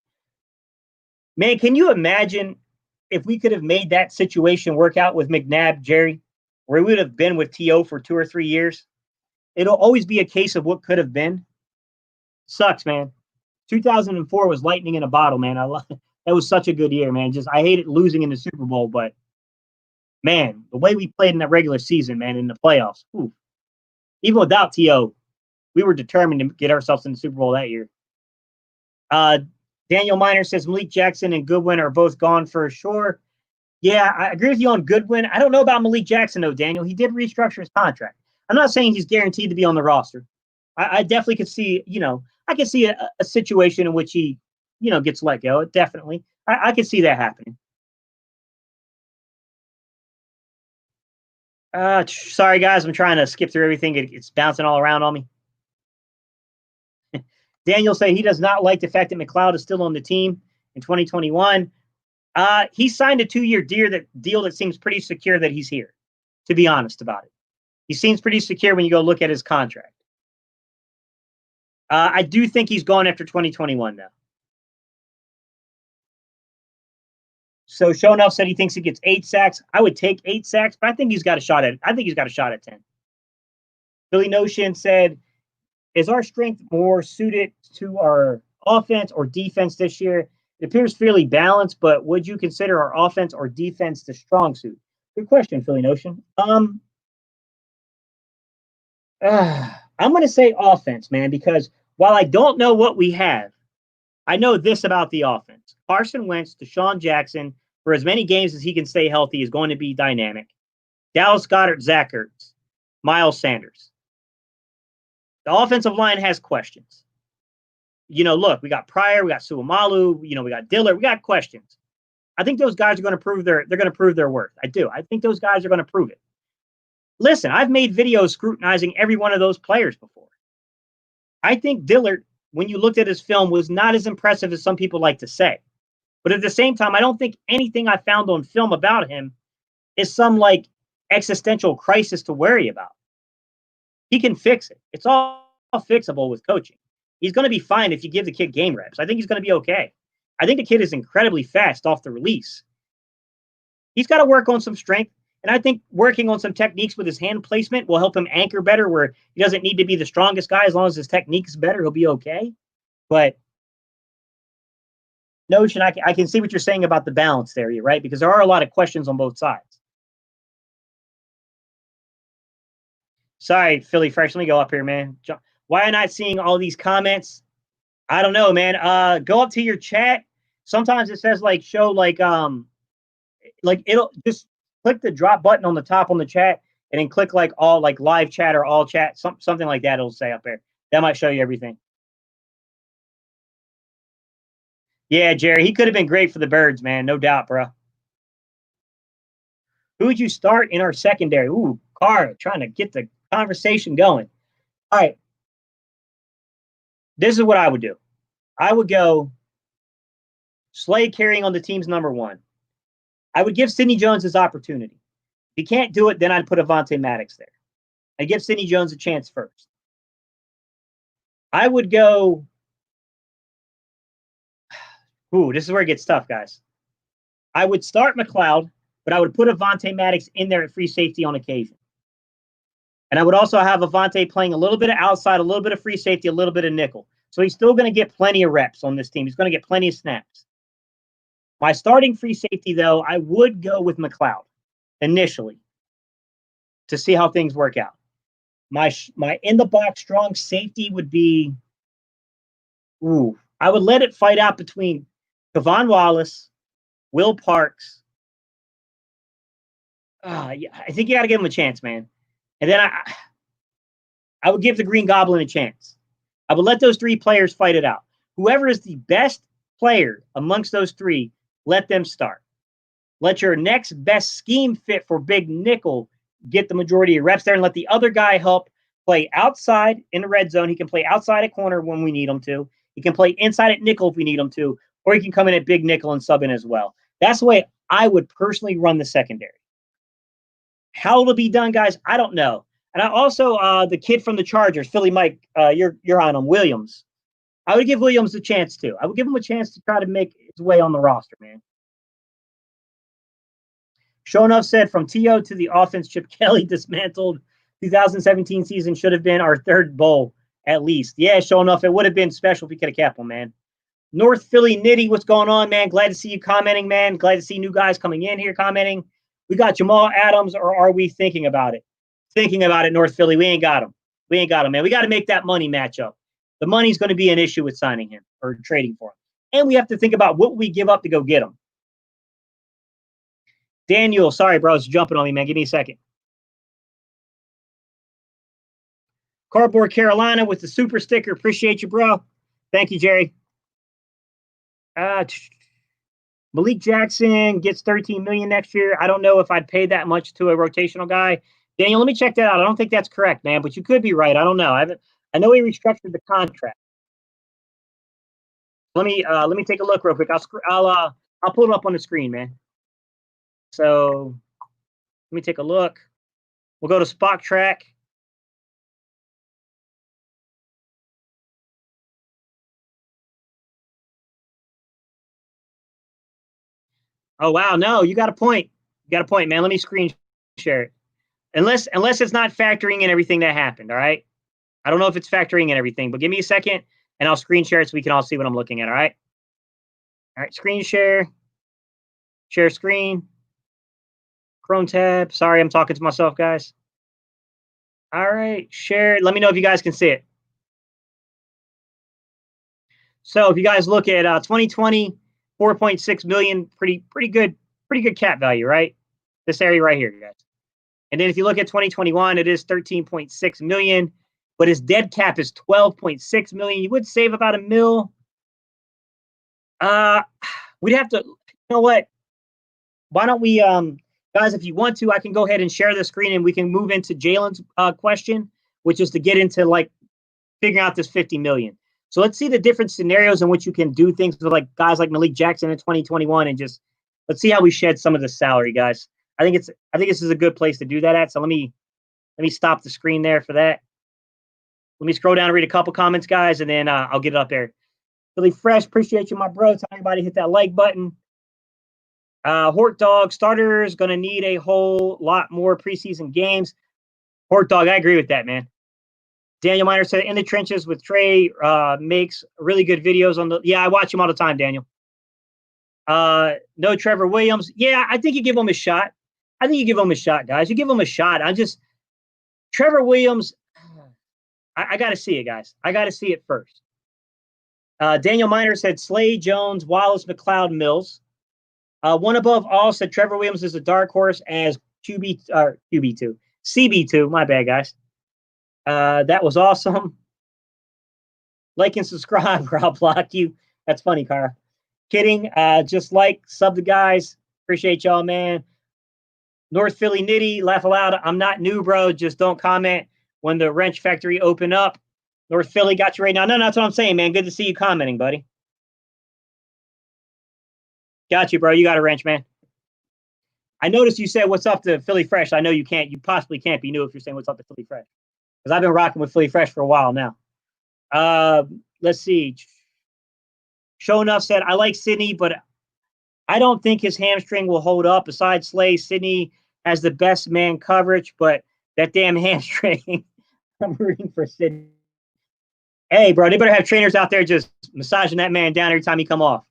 Man, can you imagine if we could have made that situation work out with McNabb, Jerry, where we would have been with T.O. for 2 or 3 years? It'll always be a case of what could have been. Sucks, man. 2004 was lightning in a bottle, man. That was such a good year, man. Just I hated losing in the Super Bowl, but man, the way we played in the regular season, man, in the playoffs, ooh, even without T.O., we were determined to get ourselves in the Super Bowl that year. Daniel Miner says Malik Jackson and Goodwin are both gone for sure. Yeah, I agree with you on Goodwin. I don't know about Malik Jackson, though, Daniel. He did restructure his contract. I'm not saying he's guaranteed to be on the roster. I definitely could see, I could see a situation in which he, gets let go. Definitely. I could see that happening. Sorry, guys. I'm trying to skip through everything. It's bouncing all around on me. Daniel said he does not like the fact that McLeod is still on the team in 2021. He signed a 2-year deal that seems pretty secure that he's here, to be honest about it. He seems pretty secure when you go look at his contract. I do think he's gone after 2021 now. So Show Enough said he thinks he gets 8 sacks. I would take 8 sacks, but I think he's got a shot at 10. Billy Notion said, is our strength more suited to our offense or defense this year? It appears fairly balanced, but would you consider our offense or defense the strong suit? Good question, Philly Notion. I'm going to say offense, man, because while I don't know what we have, I know this about the offense. Carson Wentz, Deshaun Jackson, for as many games as he can stay healthy, is going to be dynamic. Dallas Goedert, Zach Ertz, Miles Sanders. The offensive line has questions. Look, we got Pryor, we got Suamalu, we got Dillard, we got questions. I think those guys are going to prove their worth. I do. I think those guys are going to prove it. Listen, I've made videos scrutinizing every one of those players before. I think Dillard, when you looked at his film, was not as impressive as some people like to say. But at the same time, I don't think anything I found on film about him is some existential crisis to worry about. He can fix it. It's all fixable with coaching. He's going to be fine if you give the kid game reps. I think he's going to be okay. I think the kid is incredibly fast off the release. He's got to work on some strength. And I think working on some techniques with his hand placement will help him anchor better, where he doesn't need to be the strongest guy. As long as his technique is better, he'll be okay. But Notion, I can see what you're saying about the balance there, right? Because there are a lot of questions on both sides. Sorry, Philly Fresh. Let me go up here, man. Why am I not seeing all these comments? I don't know, man. Go up to your chat. Sometimes it says show it'll just click the drop button on the top on the chat and then click all live chat or all chat, something like that. It'll say up there. That might show you everything. Yeah, Jerry, he could have been great for the Birds, man. No doubt, bro. Who would you start in our secondary? Ooh, Carr, trying to get the conversation going. All right. This is what I would do. I would go Slade carrying on the team's number 1. I would give Sidney Jones his opportunity. If he can't do it, then I'd put Avonte Maddox there. I'd give Sidney Jones a chance first. I would go. Ooh, this is where it gets tough, guys. I would start McLeod, but I would put Avonte Maddox in there at free safety on occasion. And I would also have Avonte playing a little bit of outside, a little bit of free safety, a little bit of nickel. So he's still going to get plenty of reps on this team. He's going to get plenty of snaps. My starting free safety, though, I would go with McLeod initially to see how things work out. My in-the-box strong safety would be, I would let it fight out between Kevon Wallace, Will Parks. Yeah, I think you got to give him a chance, man. And then I would give the Green Goblin a chance. I would let those 3 players fight it out. Whoever is the best player amongst those 3, let them start. Let your next best scheme fit for big nickel get the majority of reps there and let the other guy help play outside in the red zone. He can play outside at corner when we need him to. He can play inside at nickel if we need him to, or he can come in at big nickel and sub in as well. That's the way I would personally run the secondary. How it'll be done, guys, I don't know. And I also, the kid from the Chargers, Philly Mike, you're on him, Williams. I would give Williams a chance too. I would give him a chance to try to make his way on the roster, man. Show enough said, from TO to the offense, Chip Kelly dismantled 2017 season should have been our third bowl at least. Yeah, show enough. It would have been special if we could have kept him, man. North Philly Nitty, what's going on, man? Glad to see you commenting, man. Glad to see new guys coming in here commenting. We got Jamal Adams, or are we thinking about it? Thinking about it, North Philly. We ain't got him. We ain't got him, man. We got to make that money match up. The money's going to be an issue with signing him or trading for him. And we have to think about what we give up to go get him. Daniel, sorry, bro. It's jumping on me, man. Give me a second. Cardboard Carolina with the super sticker. Appreciate you, bro. Thank you, Jerry. Malik Jackson gets $13 million next year. I don't know if I'd pay that much to a rotational guy. Daniel, let me check that out. I don't think that's correct, man, but you could be right. I don't know. I know he restructured the contract. Let me take a look real quick. I'll pull it up on the screen, man. So let me take a look. We'll go to Spock Track. Oh wow, no, you got a point. You got a point, man. Let me screen share it. Unless it's not factoring in everything that happened, all right? I don't know if it's factoring in everything, but give me a second and I'll screen share it so we can all see what I'm looking at, all right? All right, screen share. Share screen. Chrome tab. Sorry, I'm talking to myself, guys. All right, share. Let me know if you guys can see it. So if you guys look at 2020, 4.6 million, pretty good cap value, right? This area right here, guys. And then if you look at 2021, it is 13.6 million, but his dead cap is 12.6 million. You would save about $1 million. We'd have to, you know what? Why don't we, guys, if you want to, I can go ahead and share the screen and we can move into Jalen's question, which is to get into like figuring out this 50 million. So let's see the different scenarios in which you can do things with like guys like Malik Jackson in 2021 and just let's see how we shed some of the salary, guys. I think this is a good place to do that at. So let me stop the screen there for that. Let me scroll down and read a couple comments, guys, and then I'll get it up there. Really fresh, appreciate you, my bro. Tell everybody to hit that like button. Hort Dog starters gonna need a whole lot more preseason games. Hort Dog, I agree with that, man. Daniel Miner said in the trenches with Trey makes really good videos on the. Yeah, I watch him all the time, Daniel. No Trevor Williams. Yeah, I think you give him a shot. I think you give him a shot, guys. You give him a shot. Trevor Williams. I got to see it, guys. I got to see it first. Daniel Miner said Slade, Jones, Wallace, McLeod, Mills. One above all said Trevor Williams is a dark horse as QB2. CB2. My bad, guys. That was awesome. Like and subscribe or I'll block you. That's funny, Cara. Kidding. Just like, sub the guys. Appreciate y'all, man. North Philly Nitty, laugh aloud. I'm not new, bro. Just don't comment when the wrench factory open up. North Philly got you right now. No, that's what I'm saying, man. Good to see you commenting, buddy. Got you, bro. You got a wrench, man. I noticed you said what's up to Philly Fresh. I know you possibly can't be new if you're saying what's up to Philly Fresh. Because I've been rocking with Philly Fresh for a while now. Let's see. Show Enough said, I like Sydney, but I don't think his hamstring will hold up. Besides Slay, Sydney has the best man coverage, but that damn hamstring, I'm rooting for Sydney. Hey, bro, they better have trainers out there just massaging that man down every time he come off.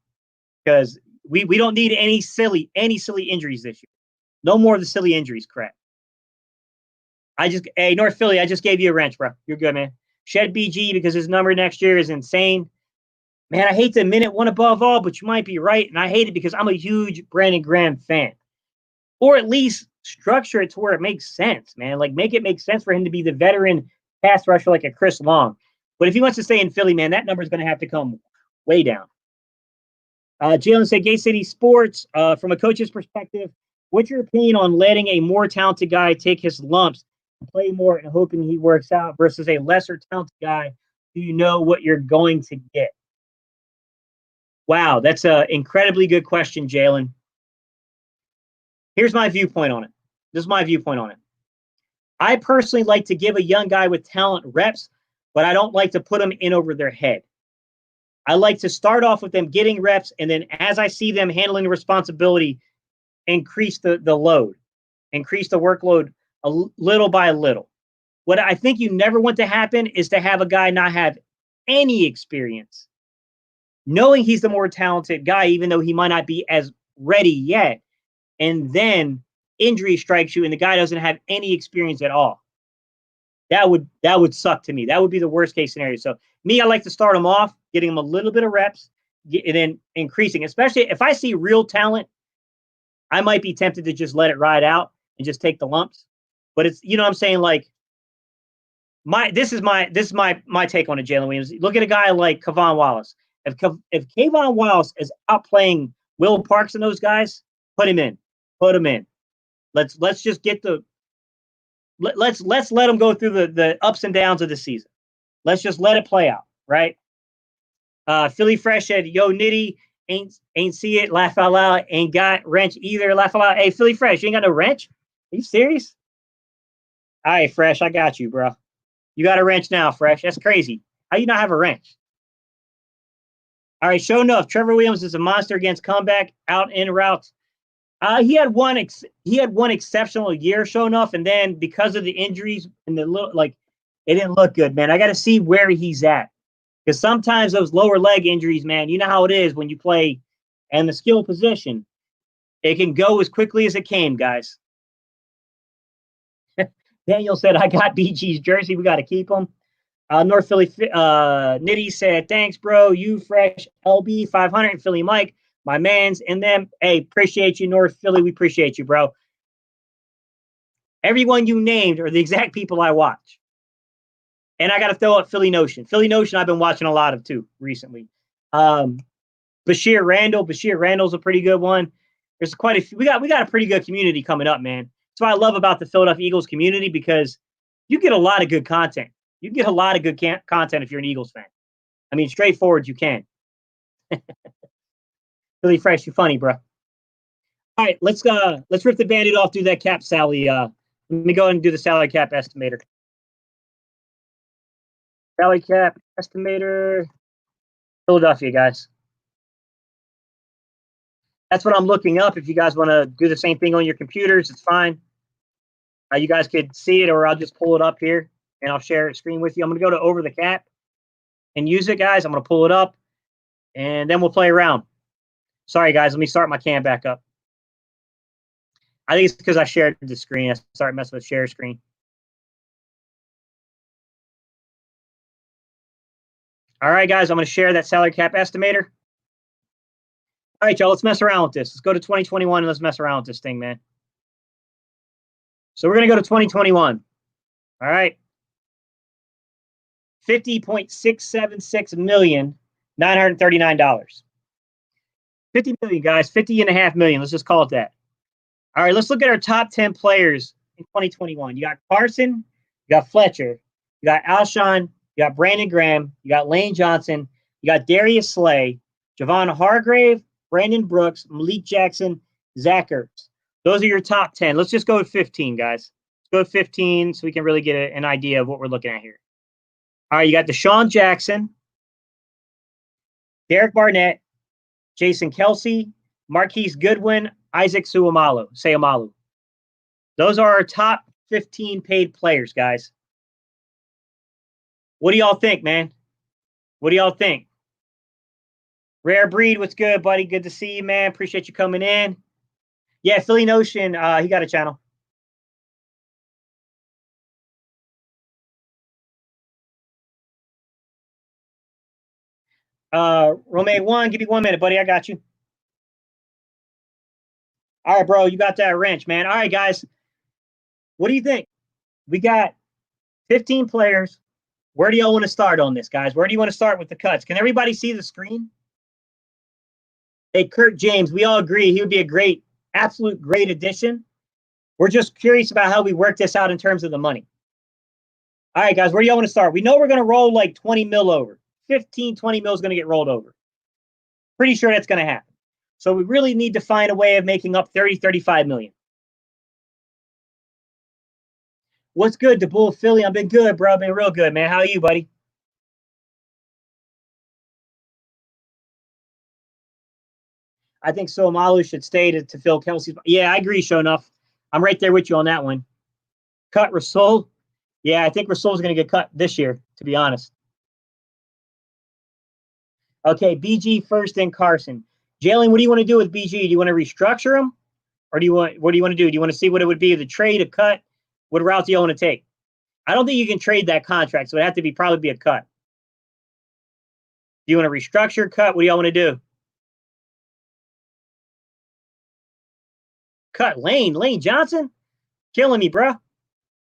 Because we don't need any silly injuries this year. No more of the silly injuries, crap. Hey, North Philly, I just gave you a wrench, bro. You're good, man. Shed BG because his number next year is insane. Man, I hate to admit it, one above all, but you might be right. And I hate it because I'm a huge Brandon Graham fan. Or at least structure it to where it makes sense, man. Like, make it make sense for him to be the veteran pass rusher like a Chris Long. But if he wants to stay in Philly, man, that number is going to have to come way down. Jalen said, Gate City Sports, from a coach's perspective, What's your opinion on letting a more talented guy take his lumps and play more and hoping he works out versus a lesser talented guy who you know what you're going to get? Wow, that's an incredibly good question, Jalen. Here's my viewpoint on it. This is my viewpoint on it. I personally like to give a young guy with talent reps, but I don't like to put them in over their head. I like to start off with them getting reps, and then as I see them handling the responsibility, increase the load, increase the workload little by little. What I think you never want to happen is to have a guy not have any experience, knowing he's the more talented guy, even though he might not be as ready yet, and then injury strikes you and the guy doesn't have any experience at all. That would suck to me. That would be the worst case scenario. So me, I like to start him off, getting him a little bit of reps, and then increasing. Especially if I see real talent, I might be tempted to just let it ride out and just take the lumps. But it's, you know what I'm saying, like this is my take on it, Jalen Williams. Look at a guy like Kevon Wallace. If Kevon Wallace is outplaying Will Parks and those guys, put him in. Put him in. Let's just get the let's let him go through the ups and downs of the season. Let's just let it play out, right? Philly Fresh said, "Yo, Nitty ain't see it. Laugh out loud. Ain't got wrench either. Laugh out loud. Hey, Philly Fresh, you ain't got no wrench? Are you serious? All right, Fresh, I got you, bro. You got a wrench now, Fresh. That's crazy. How you not have a wrench? All right, show enough. Trevor Williams is a monster against comeback out in routes. He had one exceptional year, show enough, and then because of the injuries and the it didn't look good, man. I got to see where he's at, because sometimes those lower leg injuries, man, you know how it is when you play and the skill position, it can go as quickly as it came, guys. Daniel said, "I got BG's jersey. We got to keep him." North Philly Nitty said, "Thanks, bro. You Fresh LB 500 Philly Mike." My man's in them. Hey, appreciate you, North Philly. We appreciate you, bro. Everyone you named are the exact people I watch. And I got to throw up Philly Notion. Philly Notion I've been watching a lot of, too, recently. Bashir Randall's a pretty good one. There's quite a few. We got a pretty good community coming up, man. That's what I love about the Philadelphia Eagles community, because you get a lot of good content. You get a lot of good content if you're an Eagles fan. I mean, straightforward, you can. Philly Fresh, you funny, bro. All right, let's rip the Band-Aid off, do that cap Sally. Let me go ahead and do the salary cap estimator. Salary cap estimator, Philadelphia, guys. That's what I'm looking up. If you guys want to do the same thing on your computers, it's fine. You guys could see it, or I'll just pull it up here and I'll share a screen with you. I'm going to go to over the cap and use it, guys. I'm going to pull it up and then we'll play around. Sorry, guys. Let me start my cam back up. I think it's because I shared the screen. I started messing with share screen. All right, guys. I'm going to share that salary cap estimator. All right, y'all. Let's mess around with this. Let's go to 2021 and let's mess around with this thing, man. So we're going to go to 2021. All right. $50.676 million, $939. 50 million, guys. 50.5 million. Let's just call it that. All right, let's look at our top 10 players in 2021. You got Carson, you got Fletcher, you got Alshon, you got Brandon Graham, you got Lane Johnson, you got Darius Slay, Javon Hargrave, Brandon Brooks, Malik Jackson, Zach Ertz. Those are your top 10. Let's just go with 15, guys. Let's go with 15 so we can really get an idea of what we're looking at here. All right, you got Deshaun Jackson, Derek Barnett, Jason Kelsey, Marquise Goodwin, Isaac Seumalo. Those are our top 15 paid players, guys. What do y'all think, man? What do y'all think? Rare Breed, what's good, buddy? Good to see you, man. Appreciate you coming in. Yeah, Philly Notion, he got a channel. Romaine 1, give me 1 minute, buddy. I got you. All right, bro, you got that wrench, man. All right, guys. What do you think? We got 15 players. Where do y'all want to start on this, guys? Where do you want to start with the cuts? Can everybody see the screen? Hey, Kurt James, we all agree he would be a great Absolute great addition. We're just curious about how we work this out in terms of the money. All right, guys, where do y'all want to start? We know we're going to roll like 20 mil over. 15, 20 mil is going to get rolled over. Pretty sure that's going to happen. So we really need to find a way of making up 30, 35 million. What's good, the Bull Philly? I've been good, bro. I've been real good, man. How are you, buddy? I think Somalu should stay to fill Kelsey's. Yeah, I agree, show enough. I'm right there with you on that one. Cut Rasul. Yeah, I think Rasul's going to get cut this year, to be honest. Okay, BG first, then Carson. Jalen, what do you want to do with BG? Do you want to restructure him? Or what do you want to do? Do you want to see what it would be, the trade, a cut? What route do you want to take? I don't think you can trade that contract, so it'd have to probably be a cut. Do you want to restructure, cut? What do y'all want to do? Cut Lane Johnson? Killing me, bro.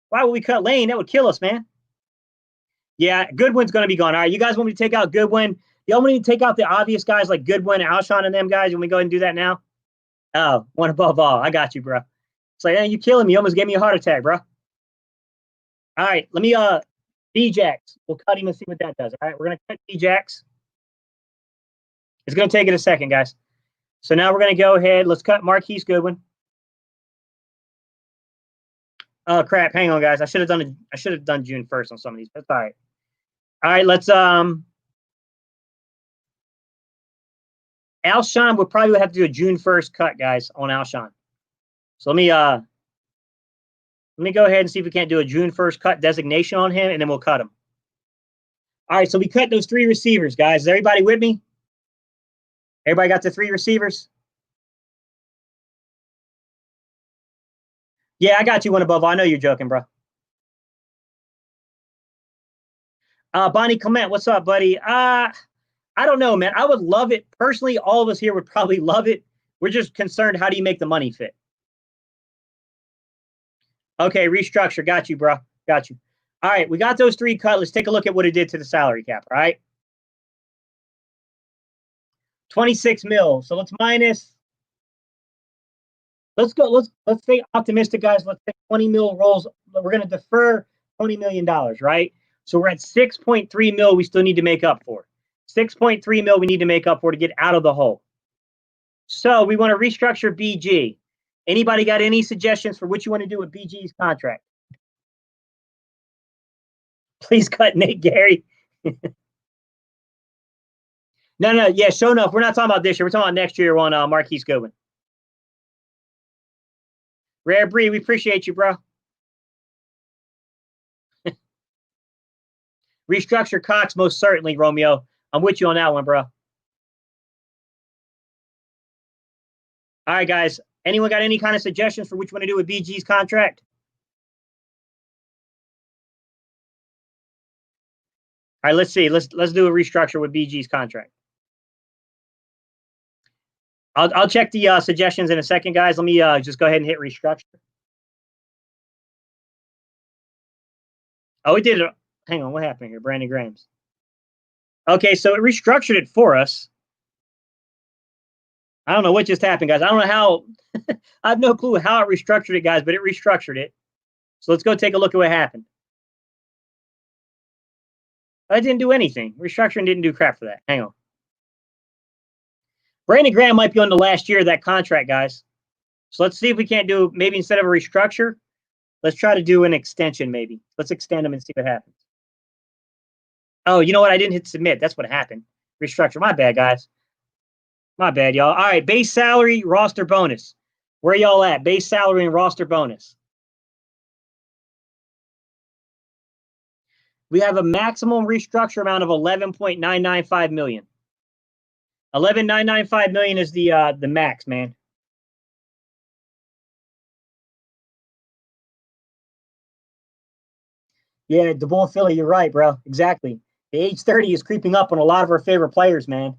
Why would we cut Lane? That would kill us, man. Yeah, Goodwin's going to be gone. All right, you guys want me to take out Goodwin? Y'all want me to take out the obvious guys like Goodwin, Alshon, and them guys? When we go ahead and do that now? Oh, one above all. I got you, bro. It's like, you killing me. You almost gave me a heart attack, bro. All right, let me B-Jax. We'll cut him and see what that does. All right, we're going to cut B-Jax. It's going to take it a second, guys. So now we're going to go ahead. Let's cut Marquise Goodwin. Oh crap! Hang on, guys. I should have done June 1st on some of these. That's all right. All right, let's Alshon would probably have to do a June 1st cut, guys, on Alshon. So let me go ahead and see if we can't do a June 1st cut designation on him, and then we'll cut him. All right, so we cut those 3 receivers, guys. Is everybody with me? Everybody got the 3 receivers? Yeah, I got you one above all. I know you're joking, bro. Bonnie Clement, what's up, buddy? I don't know, man. I would love it. Personally, all of us here would probably love it. We're just concerned, how do you make the money fit? Okay, restructure. Got you, bro. Got you. All right, we got those 3 cut. Let's take a look at what it did to the salary cap, all right? 26 mil. So let's minus. Let's go. Let's stay optimistic, guys. Let's say 20 mil rolls. We're going to defer $20 million, right? So we're at 6.3 mil we still need to make up for. 6.3 mil we need to make up for to get out of the hole. So we want to restructure BG. Anybody got any suggestions for what you want to do with BG's contract? Please cut Nate Gary. No. Yeah, show enough. We're not talking about this year. We're talking about next year on Marquise Goodwin. Rare Bree, we appreciate you, bro. Restructure Cox, most certainly, Romeo. I'm with you on that one, bro. All right, guys. Anyone got any kind of suggestions for what you want to do with BG's contract? All right, let's see. Let's do a restructure with BG's contract. I'll check the suggestions in a second, guys. Let me just go ahead and hit restructure. Oh, it did it. Hang on, what happened here? Brandon Grahams. Okay, so it restructured it for us. I don't know what just happened, guys. I don't know how. I have no clue how it restructured it, guys, but it restructured it. So let's go take a look at what happened. I didn't do anything. Restructuring didn't do crap for that. Hang on. Brandon Graham might be on the last year of that contract, guys. So let's see if we can't do, maybe instead of a restructure, let's try to do an extension maybe. Let's extend them and see what happens. Oh, you know what? I didn't hit submit. That's what happened. Restructure. My bad, guys. My bad, y'all. All right, base salary, roster bonus. Where y'all at? Base salary and roster bonus. We have a maximum restructure amount of 11.995 million. 11.995 million is the max, man. Yeah, DeBoer Philly, you're right, bro. Exactly. The age 30 is creeping up on a lot of our favorite players, man.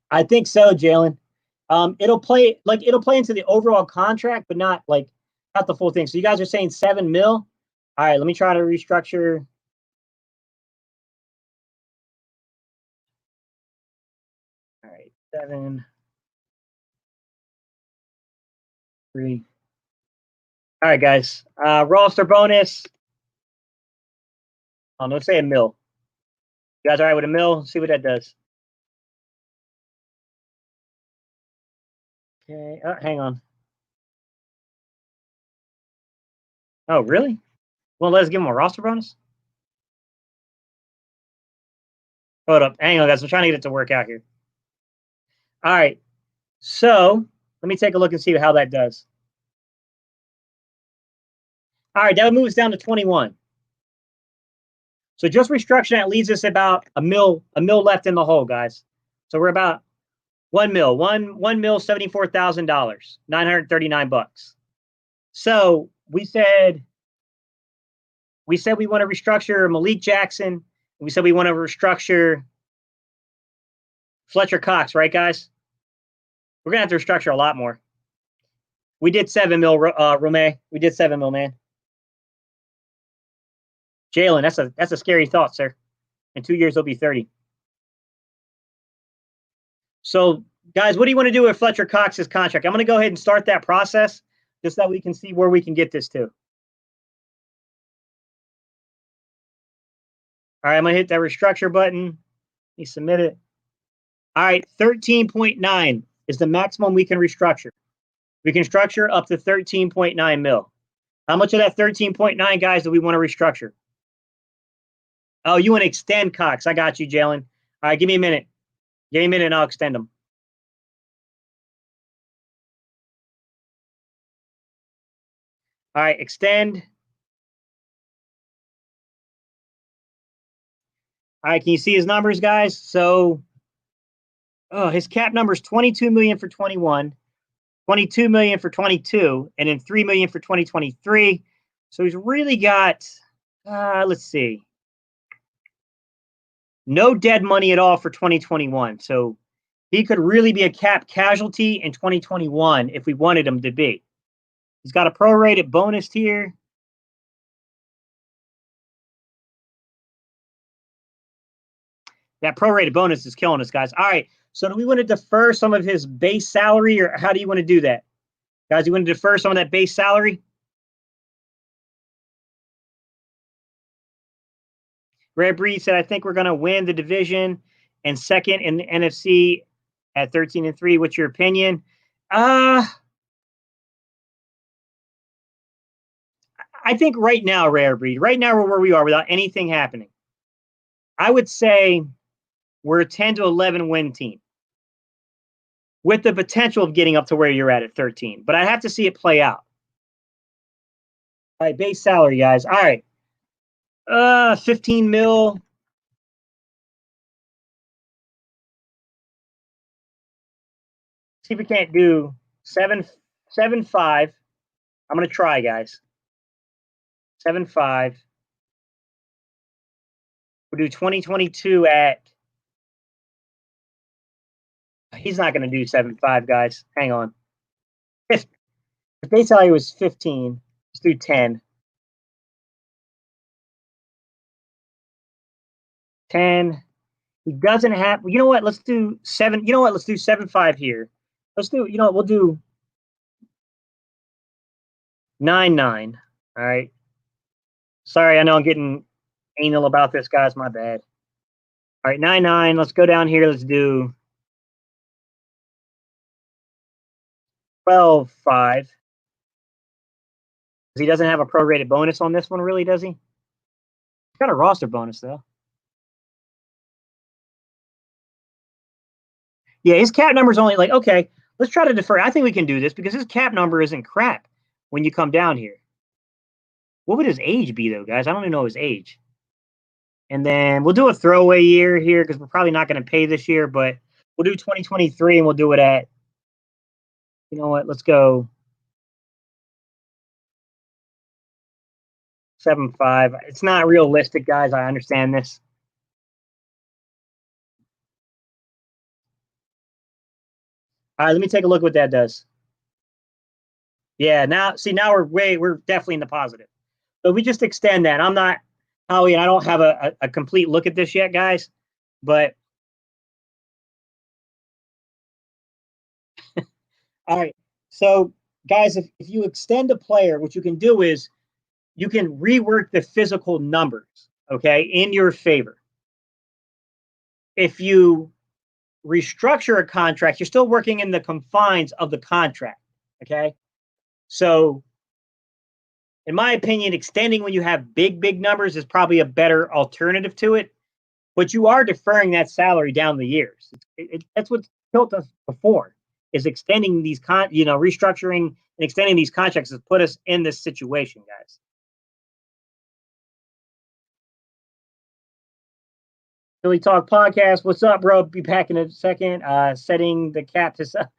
I think so, Jalen. It'll play into the overall contract, but not like Not the full thing. So you guys are saying 7 mil? All right, let me try to restructure. All right, 7, 3. All right, guys. Roster bonus. Let's say a mil. You guys all right with a mil? See what that does. Okay. Hang on. Oh, really? Well, let's give him a roster bonus. Hold up. Hang on, guys. I'm trying to get it to work out here. All right. So let me take a look and see how that does. All right, that moves down to 21. So just restructuring that leaves us about a mil left in the hole, guys. So we're about 1 mil, one mil, $74,000, $939. So we said we want to restructure Malik Jackson. We said we want to restructure Fletcher Cox, right, guys? We're gonna have to restructure a lot more. We did 7 mil, Romay. We did 7 mil, man. Jalen, that's a scary thought, sir. In 2 years, he'll be 30. So, guys, what do you want to do with Fletcher Cox's contract? I'm going to go ahead and start that process just so we can see where we can get this to. All right, I'm going to hit that restructure button. You submit it. All right, 13.9 is the maximum we can restructure. We can structure up to 13.9 mil. How much of that 13.9, guys, do we want to restructure? Oh, you want to extend Cox. I got you, Jalen. All right, give me a minute. Give me a minute and I'll extend them. All right, extend. All right, can you see his numbers, guys? So, his cap number is 22 million for 21, 22 million for 22, and then 3 million for 2023. So he's really got, let's see, no dead money at all for 2021. So he could really be a cap casualty in 2021 if we wanted him to be. He's got a prorated bonus here. That prorated bonus is killing us, guys. All right. So do we want to defer some of his base salary, or how do you want to do that? Guys, you want to defer some of that base salary? Rare Breed said, I think we're going to win the division and second in the NFC at 13-3. What's your opinion? I think right now, Rare Breed, right now we're where we are without anything happening. I would say we're a 10 to 11 win team with the potential of getting up to where you're at 13. But I have to see it play out. All right, base salary, guys. All right. 15 mil. See if we can't do 7.5. I'm gonna try, guys. 7.5. We'll do 2022 at. He's not gonna do 7.5, guys. Hang on. If base salary was 15, let's do 10. 10. He doesn't have. You know what? Let's do 7. You know what? Let's do 7.5 here. Let's do. You know what? We'll do 9.9. All right. Sorry, I know I'm getting anal about this, guys. My bad. All right, 9.9. Let's go down here. Let's do 12.5. He doesn't have a prorated bonus on this one, really, does he? He's got a roster bonus, though. Yeah, his cap number is only like, okay, let's try to defer. I think we can do this because his cap number isn't crap when you come down here. What would his age be, though, guys? I don't even know his age. And then we'll do a throwaway year here because we're probably not going to pay this year, but we'll do 2023 and we'll do it at, you know what, let's go 7.5. It's not realistic, guys. I understand this. All right, let me take a look at what that does. Yeah, now see now we're definitely in the positive. So we just extend that. I'm not Howie, and I don't have a complete look at this yet, guys. But all right. So guys, if you extend a player, what you can do is you can rework the physical numbers, okay, in your favor. If you restructure a contract, you're still working in the confines of the contract, okay? So in my opinion, extending when you have big numbers is probably a better alternative to it. But you are deferring that salary down the years. That's what killed us before is extending these restructuring and extending these contracts has put us in this situation, guys. Philly Talk Podcast. What's up, bro? Be back in a second. Setting the cap to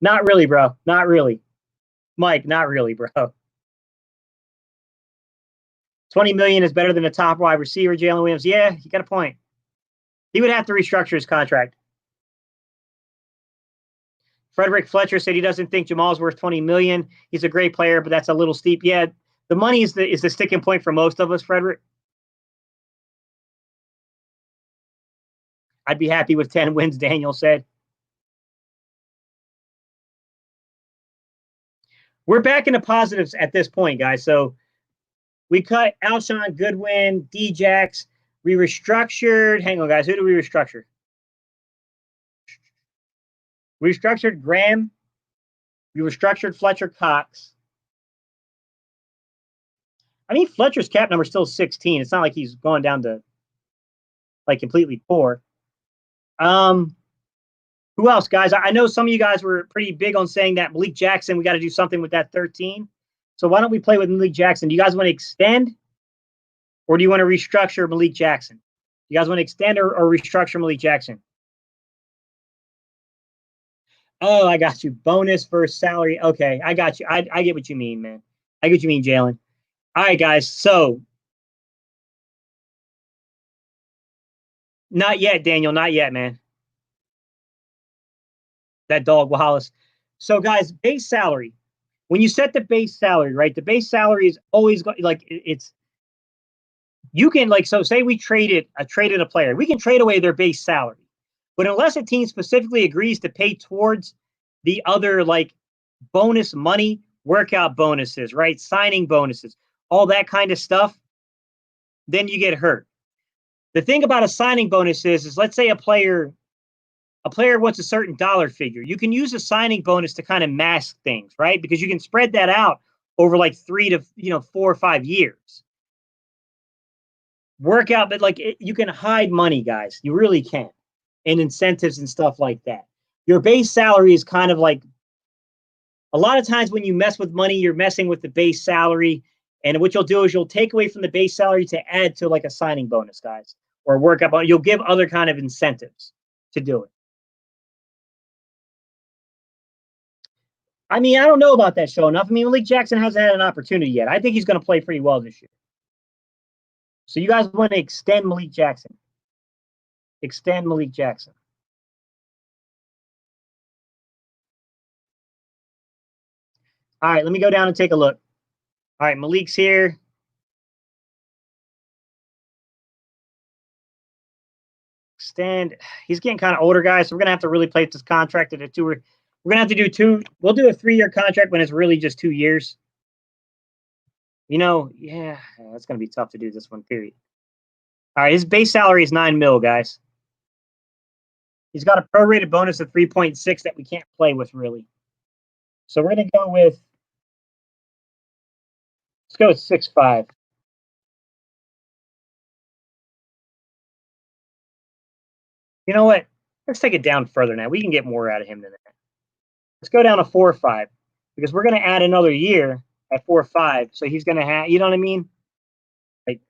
not really, bro. Not really. Mike, not really, bro. 20 million is better than a top wide receiver, Jalen Williams. Yeah, you got a point. He would have to restructure his contract. Frederick Fletcher said he doesn't think Jamal's worth 20 million. He's a great player, but that's a little steep. Yeah, the money is the sticking point for most of us, Frederick. I'd be happy with 10 wins, Daniel said. We're back into positives at this point, guys. So we cut Alshon, Goodwin, Djax. We restructured. Hang on, guys. Who do we restructure? We restructured Graham. We restructured Fletcher Cox. I mean, Fletcher's cap number is still 16. It's not like he's going down to like completely poor. Who else, guys? I know some of you guys were pretty big on saying that Malik Jackson, we got to do something with that 13. So why don't we play with Malik Jackson? Do you guys want to extend or do you want to restructure Malik Jackson? You guys want to extend or restructure Malik Jackson? Oh, I got you. Bonus versus salary. Okay, I got you. I get what you mean, man. I get what you mean, Jalen. All right, guys. So not yet, Daniel. Not yet, man. That dog Wallace. So, guys, base salary. When you set the base salary, right? The base salary is always like it's. You can like so say we traded a player, we can trade away their base salary, but unless a team specifically agrees to pay towards the other like bonus money, workout bonuses, right? Signing bonuses, all that kind of stuff, then you get hurt. The thing about a signing bonus is let's say a player wants a certain dollar figure. You can use a signing bonus to kind of mask things, right? Because you can spread that out over like 3 to 4 or 5 years. Workout, but like you can hide money, guys. You really can, and incentives and stuff like that. Your base salary is kind of like a lot of times when you mess with money, you're messing with the base salary. And what you'll do is you'll take away from the base salary to add to like a signing bonus, guys, or workout. You'll give other kind of incentives to do it. I mean, I don't know about that show enough. I mean, Malik Jackson hasn't had an opportunity yet. I think he's going to play pretty well this year. So you guys want to extend Malik Jackson? Extend Malik Jackson. All right, let me go down and take a look. All right, Malik's here. Extend. He's getting kind of older, guys. So we're gonna have to really play this contract at a two. We're gonna have to do two. We'll do a 3-year contract when it's really just 2 years. Yeah, that's gonna be tough to do this one. Period. All right, his base salary is 9 mil, guys. He's got a prorated bonus of 3.6 that we can't play with really. So we're gonna go with. Let's go with 6.5. You know what? Let's take it down further now. We can get more out of him than that. Let's go down to 4.5 because we're going to add another year at 4.5. So he's going to have, you know what I mean? Like,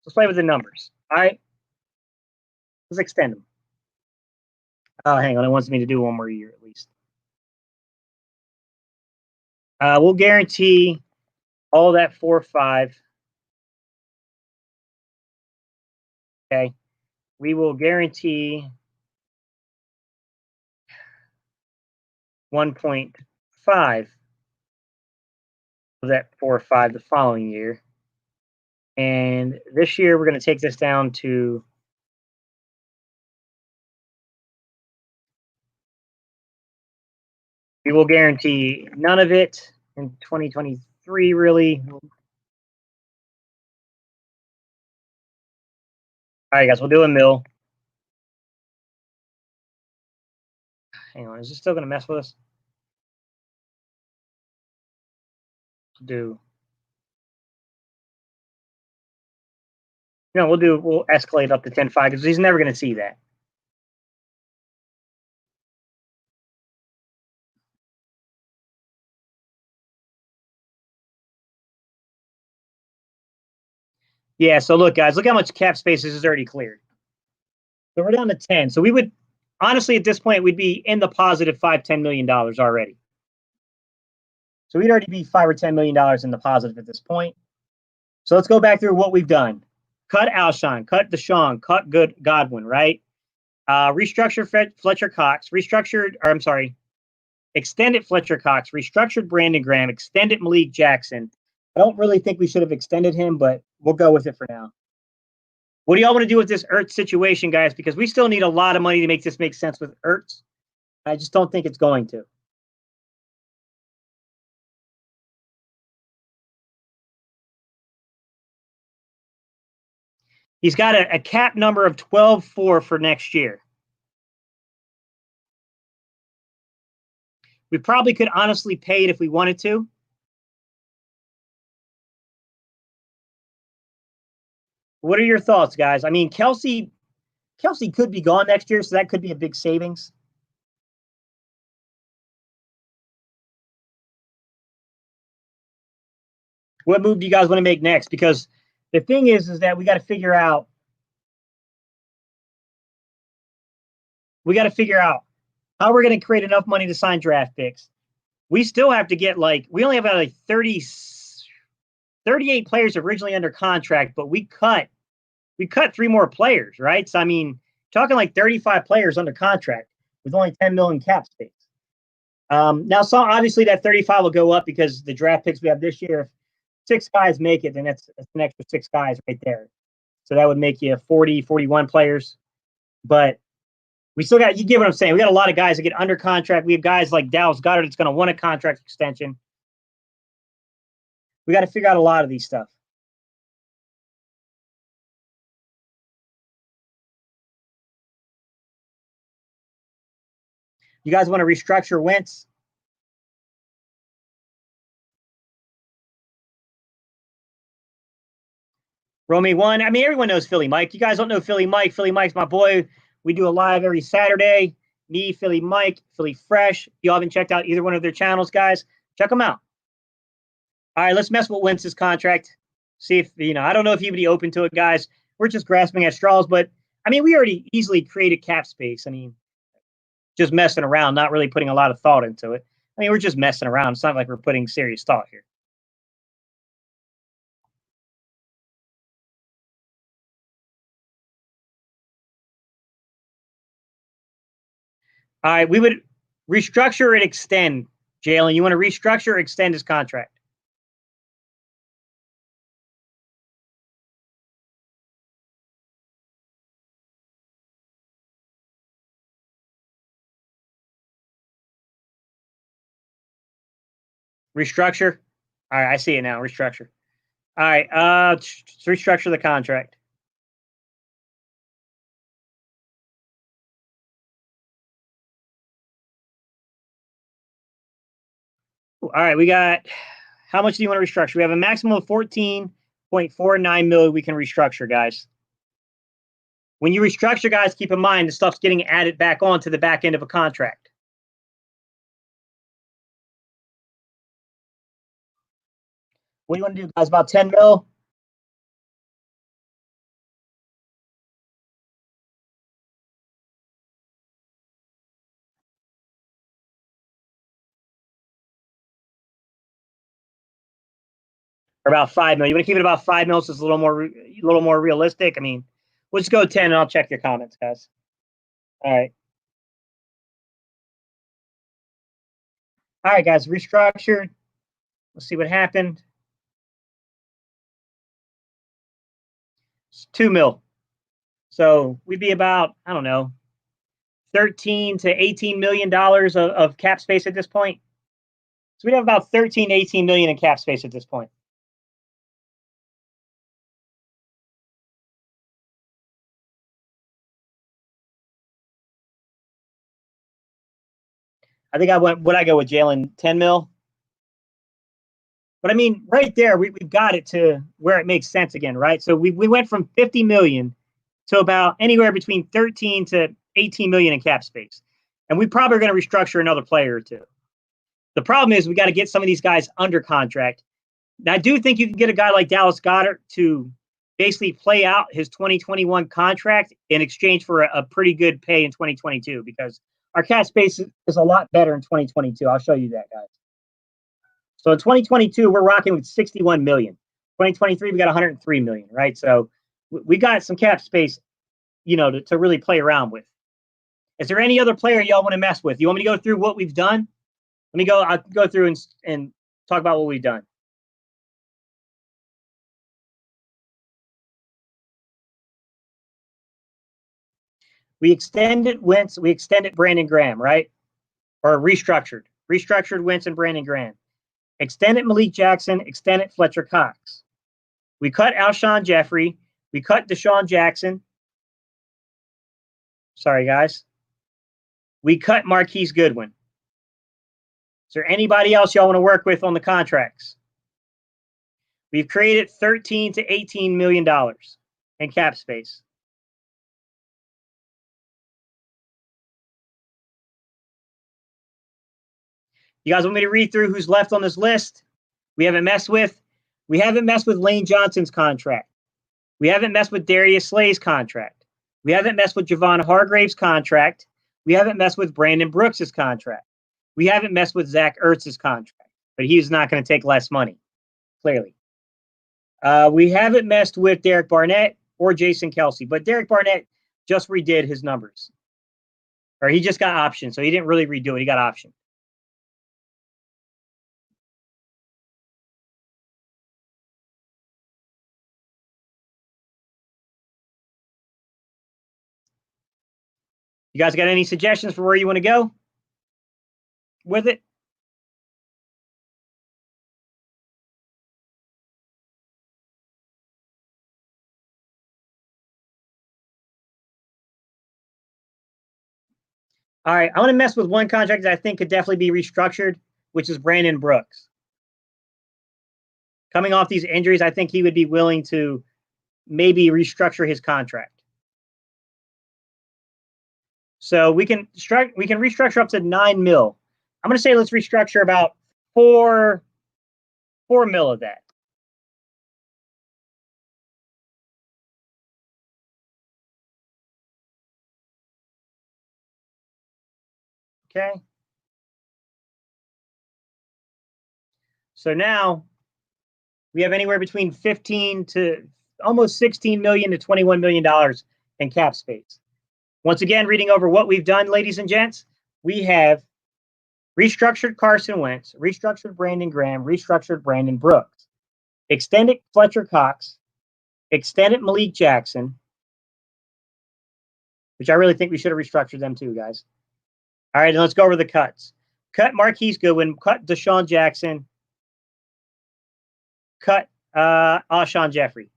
let's play with the numbers. All right. Let's extend them. Oh, hang on. It wants me to do one more year at least. We'll guarantee all that 4.5. Okay. We will guarantee 1.5 of that 4.5 the following year. And this year, we're going to take this down to we will guarantee none of it in 2023, really. All right, guys, we'll do a mil. Hang on, is this still going to mess with us? We'll escalate up to 10.5 because he's never going to see that. Yeah, so look, guys, look how much cap space this is already cleared. So we're down to 10. So we would, honestly, at this point, we'd be in the positive $5-10 million already. So we'd already be $5 or $10 million in the positive at this point. So let's go back through what we've done. Cut Alshon, cut Deshaun, cut Godwin, right? Restructured Fletcher Cox, extended Fletcher Cox, restructured Brandon Graham, extended Malik Jackson. I don't really think we should have extended him, but we'll go with it for now. What do y'all want to do with this Ertz situation, guys? Because we still need a lot of money to make this make sense with Ertz. I just don't think it's going to. He's got a cap number of 12.4 for next year. We probably could honestly pay it if we wanted to. What are your thoughts, guys? I mean, Kelsey could be gone next year, so that could be a big savings. What move do you guys want to make next? Because the thing is that we got to figure out how we're going to create enough money to sign draft picks. We still have to get we only have like 38 players originally under contract, but we cut 3 more players, right? So I mean, talking like 35 players under contract with only 10 million cap space. Now, so obviously that 35 will go up because the draft picks we have this year, if 6 guys make it, then that's an extra 6 guys right there. So that would make you 40, 41 players. But we still got, you get what I'm saying. We got a lot of guys that get under contract. We have guys like Dallas Goedert that's going to want a contract extension. We got to figure out a lot of these stuff. You guys want to restructure Wentz? Romy 1. I mean, everyone knows Philly Mike. You guys don't know Philly Mike. Philly Mike's my boy. We do a live every Saturday. Me, Philly Mike, Philly Fresh. If you haven't checked out either one of their channels, guys, check them out. All right, let's mess with Wentz's contract. See if, I don't know if he'd be open to it, guys. We're just grasping at straws, but, I mean, we already easily created cap space. I mean, just messing around, not really putting a lot of thought into it. I mean, we're just messing around. It's not like we're putting serious thought here. All right, we would restructure and extend. Jalen, you want to restructure or extend his contract? Restructure? All right, I see it now. Restructure. All right, restructure the contract. All right, we got, how much do you want to restructure? We have a maximum of 14.49 million we can restructure, guys. When you restructure, guys, keep in mind the stuff's getting added back on to the back end of a contract. What do you want to do, guys? About 10 mil? Or about 5 mil? You want to keep it about 5 mil so it's a little more realistic? I mean, we'll just go 10 and I'll check your comments, guys. All right. All right, guys, restructured. Let's see what happened. It's $2 million. So we'd be about, I don't know, 13 to 18 million dollars of cap space at this point. So we'd have about 13 to 18 million in cap space at this point. I think I went, would I go with Jalen 10 mil? But I mean, right there, we've got it to where it makes sense again, right? So we went from 50 million to about anywhere between 13 to 18 million in cap space. And we probably are going to restructure another player or two. The problem is we got to get some of these guys under contract. Now, I do think you can get a guy like Dallas Goedert to basically play out his 2021 contract in exchange for a pretty good pay in 2022 because our cap space is a lot better in 2022. I'll show you that, guys. So in 2022, we're rocking with 61 million. 2023, we got 103 million, right? So we got some cap space, to really play around with. Is there any other player y'all want to mess with? You want me to go through what we've done? I'll go through and talk about what we've done. We extended Wentz, we extended Brandon Graham, right? Or restructured Wentz and Brandon Graham. Extended Malik Jackson, extended Fletcher Cox. We cut Alshon Jeffrey. We cut Deshaun Jackson. Sorry, guys. We cut Marquise Goodwin. Is there anybody else y'all want to work with on the contracts? We've created $13 to $18 million in cap space. You guys want me to read through who's left on this list? We haven't messed with Lane Johnson's contract. We haven't messed with Darius Slay's contract. We haven't messed with Javon Hargrave's contract. We haven't messed with Brandon Brooks's contract. We haven't messed with Zach Ertz's contract, but he's not going to take less money, clearly. We haven't messed with Derek Barnett or Jason Kelsey, but Derek Barnett just redid his numbers. Or he just got optioned, so he didn't really redo it. He got optioned. You guys got any suggestions for where you want to go with it? All right, I want to mess with one contract that I think could definitely be restructured, which is Brandon Brooks. Coming off these injuries, I think he would be willing to maybe restructure his contract. So we can restructure up to 9 mil. I'm going to say let's restructure about 4 mil of that. Okay. So now we have anywhere between 15 to almost 16 million to $21 million in cap space. Once again, reading over what we've done, ladies and gents, we have restructured Carson Wentz, restructured Brandon Graham, restructured Brandon Brooks, extended Fletcher Cox, extended Malik Jackson, which I really think we should have restructured them too, guys. All right, and let's go over the cuts. Cut Marquise Goodwin, cut Deshaun Jackson, cut Alshon Jeffrey.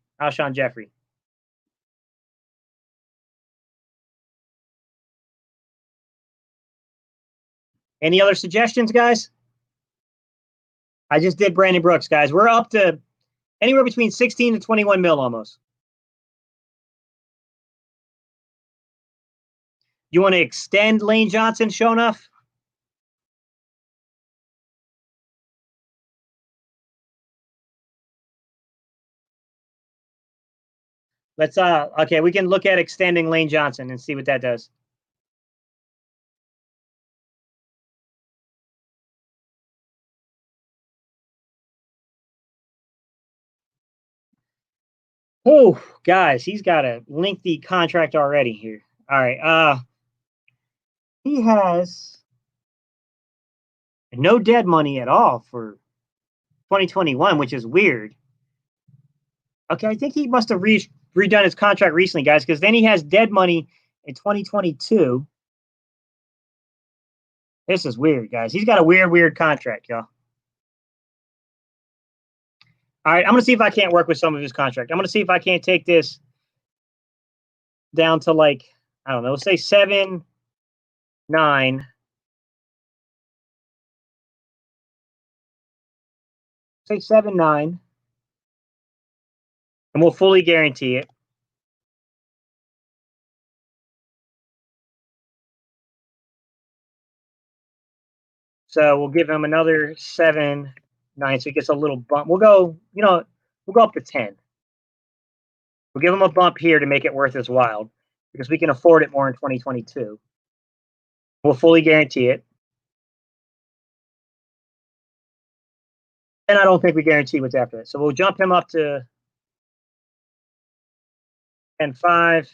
Any other suggestions, guys? I just did Brandon Brooks, guys. We're up to anywhere between 16 to 21 mil almost. You want to extend Lane Johnson, show enough? Let's okay, we can look at extending Lane Johnson and see what that does. Oh, guys, he's got a lengthy contract already here. All right. He has No dead money at all for 2021, which is weird. Okay, I think he must have redone his contract recently, guys, because then he has dead money in 2022. This is weird, guys. He's got a weird contract, y'all. All right, I'm going to see if I can't work with some of his contract. I'm going to see if I can't take this down to, like, I don't know, let's say 7, 9. Say 7, 9. And we'll fully guarantee it. So we'll give him another 7, 9. So he gets a little bump. We'll go, we'll go up to 10. We'll give him a bump here to make it worth his while because we can afford it more in 2022. We'll fully guarantee it. And I don't think we guarantee what's after it. So we'll jump him up to 10.5.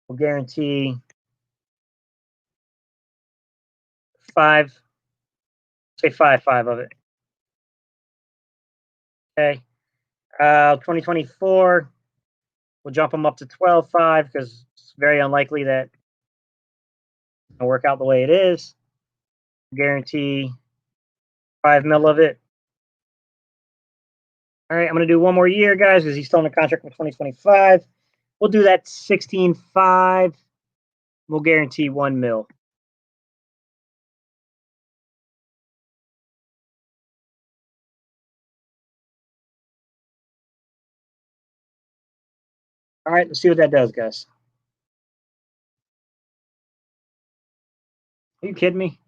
We'll guarantee 5. Say 5 of it. Okay. 2024. We'll jump him up to 12.5 because it's very unlikely that it'll work out the way it is. Guarantee 5 mil of it. All right, I'm going to do one more year, guys, because he's still in the contract for 2025. We'll do that 16.5. We'll guarantee 1 mil. All right, let's see what that does, guys. Are you kidding me?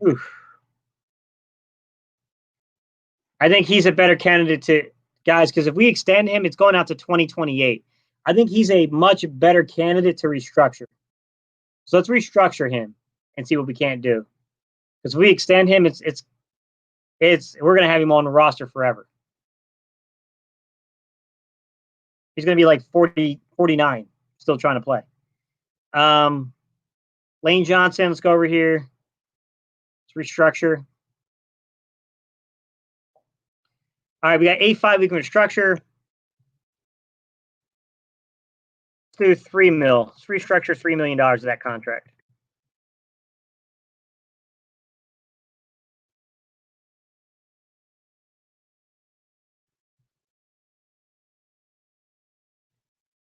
Oof. I think he's a better candidate to guys because if we extend him, it's going out to 2028. I think he's a much better candidate to restructure. So let's restructure him and see what we can't do. Because if we extend him, we're gonna have him on the roster forever. He's gonna be like 40, 49, still trying to play. Lane Johnson, let's go over here. Let's restructure. All right, we got 8.5 we can restructure. Let's do 3 mil. Let's restructure $3 million of that contract.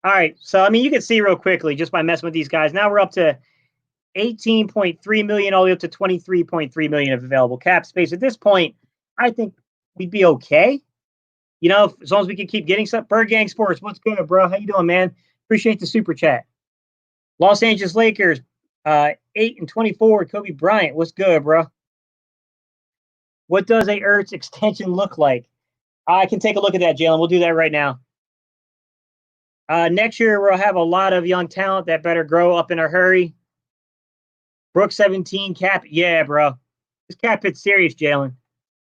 All right, so I mean, you can see real quickly just by messing with these guys. Now we're up to 18.3 million all the way up to 23.3 million of available cap space. At this point, I think we'd be okay. As long as we can keep getting stuff. Bird Gang Sports, what's good, bro? How you doing, man? Appreciate the super chat. Los Angeles Lakers, 8-24. Kobe Bryant, what's good, bro? What does a Ertz extension look like? I can take a look at that, Jalen. We'll do that right now. Next year, we'll have a lot of young talent that better grow up in a hurry. Brooks 17 cap. Yeah, bro. This cap hit's serious, Jalen.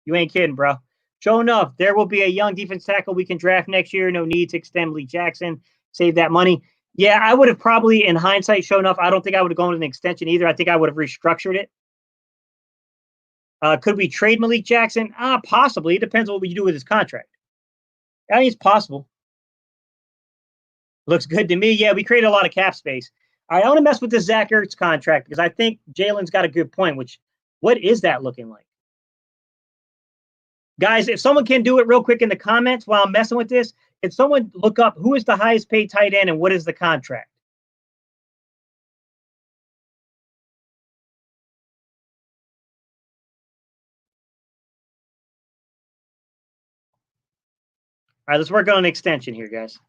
You ain't kidding, bro. Sure enough, there will be a young defense tackle we can draft next year. No need to extend Lee Jackson. Save that money. Yeah, I would have probably, in hindsight, shown enough. I don't think I would have gone with an extension either. I think I would have restructured it. Could we trade Malik Jackson? Possibly. It depends on what we do with his contract. I mean, it's possible. Looks good to me. Yeah, we created a lot of cap space. All right, I want to mess with the Zach Ertz contract because I think Jalen's got a good point, what is that looking like? Guys, if someone can do it real quick in the comments while I'm messing with this, can someone look up who is the highest paid tight end and what is the contract? All right, let's work on an extension here, guys.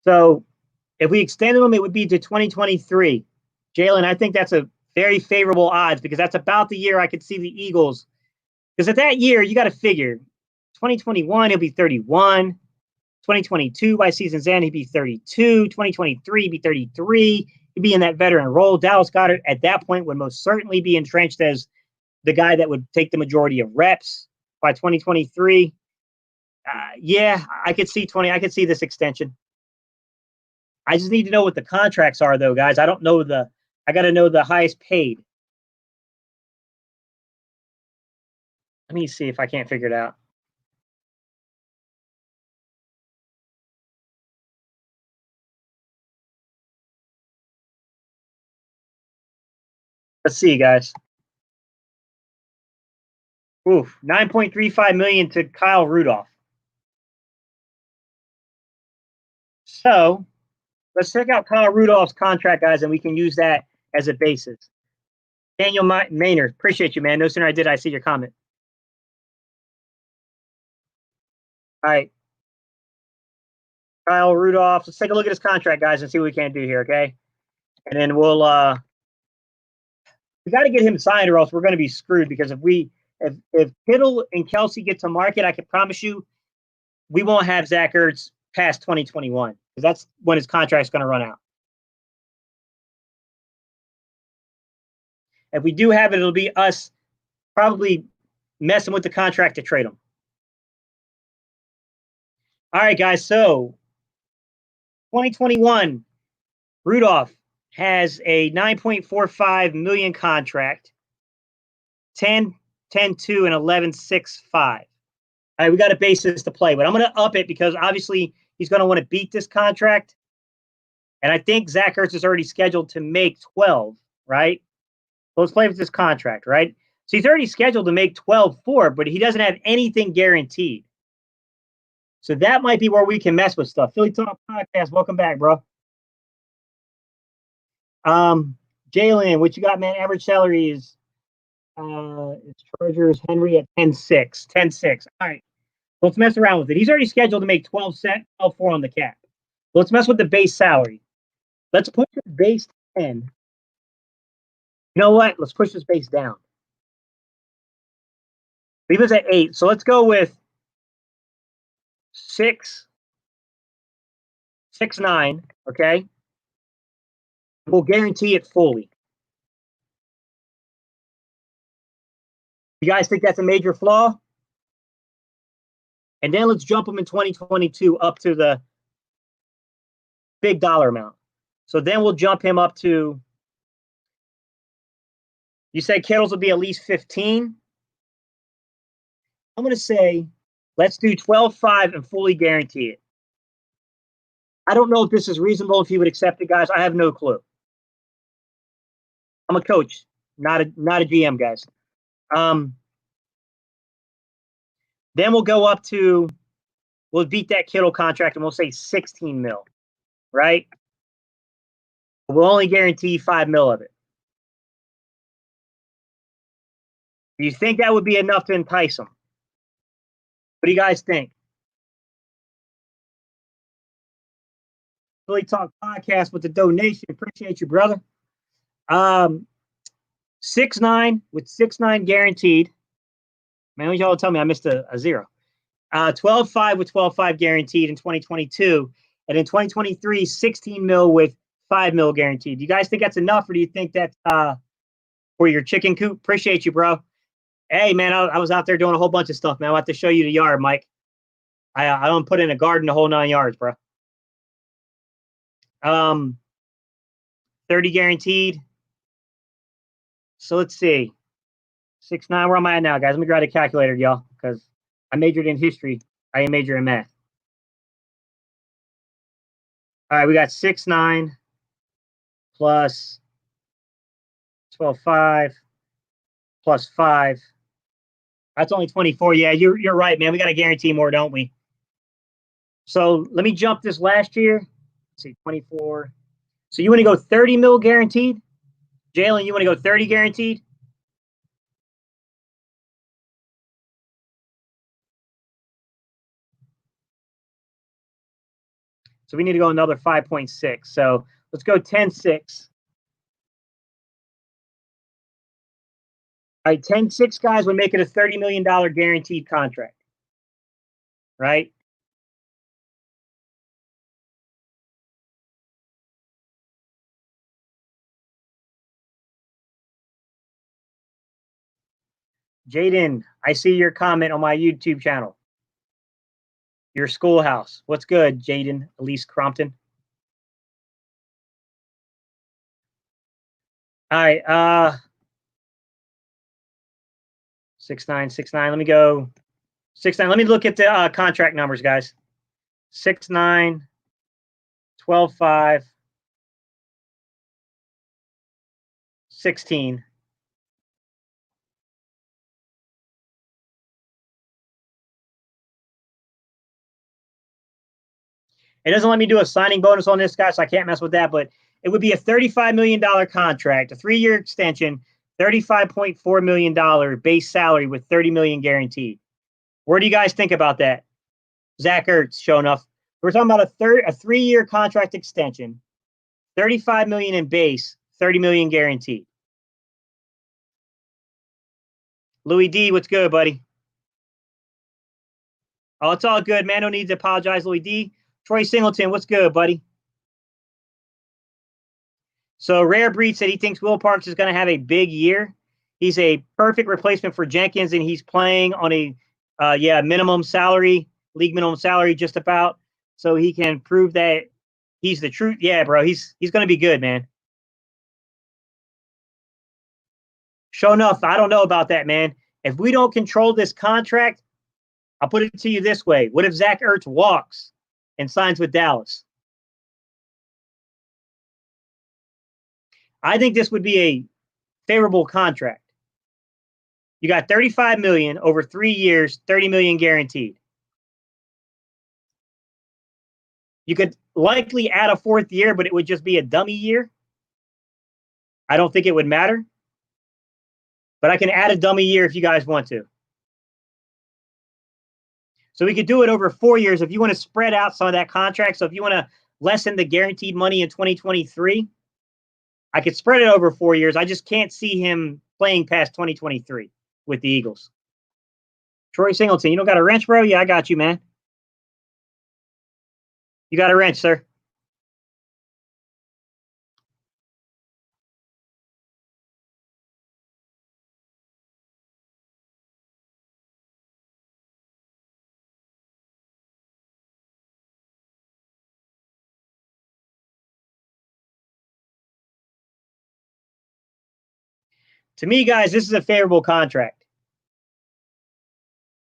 So if we extended them, it would be to 2023. Jalen, I think that's a very favorable odds because that's about the year I could see the Eagles. Because at that year, you got to figure 2021, he'll be 31. 2022 by season's end, he'd be 32. 2023, he'd be 33. He'd be in that veteran role. Dallas Goedert at that point would most certainly be entrenched as the guy that would take the majority of reps by 2023. Yeah, I could see 20. I could see this extension. I just need to know what the contracts are, though, guys. I don't know I got to know the highest paid. Let me see if I can't figure it out. Let's see, guys. Oof, 9.35 million to Kyle Rudolph. So let's check out Kyle Rudolph's contract, guys, and we can use that as a basis. Daniel Maynard, appreciate you, man. No sooner I see your comment. All right. Kyle Rudolph. Let's take a look at his contract, guys, and see what we can do here, okay? And then we got to get him signed, or else we're going to be screwed. Because if Kittle and Kelsey get to market, I can promise you, we won't have Zach Ertz past 2021, because that's when his contract's going to run out. If we do have it, it'll be us probably messing with the contract to trade him. All right, guys. So 2021, Rudolph has a 9.45 million contract, 10, 10-2, and 11.65. All right, we got a basis to play with. I'm going to up it because obviously he's going to want to beat this contract. And I think Zach Ertz is already scheduled to make 12, right? So let's play with this contract, right? So he's already scheduled to make 12.4, but he doesn't have anything guaranteed. So that might be where we can mess with stuff. Philly Talk Podcast, welcome back, bro. Jalen, what you got, man? Average salary is Chargers Henry at 10.6. 10.6. All right. Let's mess around with it. He's already scheduled to make 12.4 on the cap. Let's mess with the base salary. Let's push the base to 10. You know what? Let's push this base down. Leave us at 8. So let's go with 6.9. Okay. We'll guarantee it fully. You guys think that's a major flaw? And then let's jump him in 2022 up to the big dollar amount. So then we'll jump him up to, you said Kittle's will be at least 15. I'm going to say, let's do 12.5 and fully guarantee it. I don't know if this is reasonable, if he would accept it, guys. I have no clue. I'm a coach, not a GM, guys. Then we'll go up to, we'll beat that Kittle contract and we'll say 16 mil, right? We'll only guarantee 5 mil of it. Do you think that would be enough to entice him? What do you guys think? Philly Talk Podcast with the donation. Appreciate you, brother. 6.9 with 6.9 guaranteed. Man, y'all tell me I missed a zero. 12.5 with 12.5 guaranteed in 2022. And in 2023, 16 mil with 5 mil guaranteed. Do you guys think that's enough, or do you think that's for your chicken coop? Appreciate you, bro. Hey, man, I was out there doing a whole bunch of stuff, man. I'll have to show you the yard, Mike. I don't put in a garden the whole 9 yards, bro. 30 guaranteed. So let's see. 6.9. Where am I at now, guys? Let me grab a calculator, y'all, because I majored in history. I didn't major in math. All right, we got 6.9 plus 12.5 plus 5. That's only 24. Yeah, you're right, man. We got to guarantee more, don't we? So let me jump this last year. Let's see, 24. So you want to go 30 mil guaranteed? Jalen, you want to go 30 guaranteed? So we need to go another 5.6. So let's go 10.6. All right, 10.6 guys would make it a $30 million guaranteed contract. Right? Jaden, I see your comment on my YouTube channel. Your schoolhouse. What's good, Jaden? Elise Crompton. All right. 6969. Let me go 69. Let me look at the contract numbers, guys. 69, 12.5, 16. It doesn't let me do a signing bonus on this guy, so I can't mess with that, but it would be a $35 million contract, a 3-year extension, $35.4 million base salary with $30 million guaranteed. Where do you guys think about that? Zach Ertz showing up. We're talking about a 3-year contract extension, $35 million in base, $30 million guaranteed. Louis D, what's good, buddy? Oh, it's all good, man. No need to apologize, Louis D. Troy Singleton, what's good, buddy? So Rare Breed said he thinks Will Parks is going to have a big year. He's a perfect replacement for Jenkins, and he's playing on a minimum salary, league minimum salary, just about, so he can prove that he's the truth. Yeah, bro, he's going to be good, man. Sure enough, I don't know about that, man. If we don't control this contract, I'll put it to you this way: what if Zach Ertz walks and signs with Dallas? I think this would be a favorable contract. You got $35 million over 3 years, $30 million guaranteed. You could likely add a 4th year, but it would just be a dummy year. I don't think it would matter. But I can add a dummy year if you guys want to. So we could do it over 4 years if you want to spread out some of that contract. So if you want to lessen the guaranteed money in 2023, I could spread it over 4 years. I just can't see him playing past 2023 with the Eagles. Troy Singleton, you don't got a wrench, bro? Yeah, I got you, man. You got a wrench, sir. To me, guys, this is a favorable contract.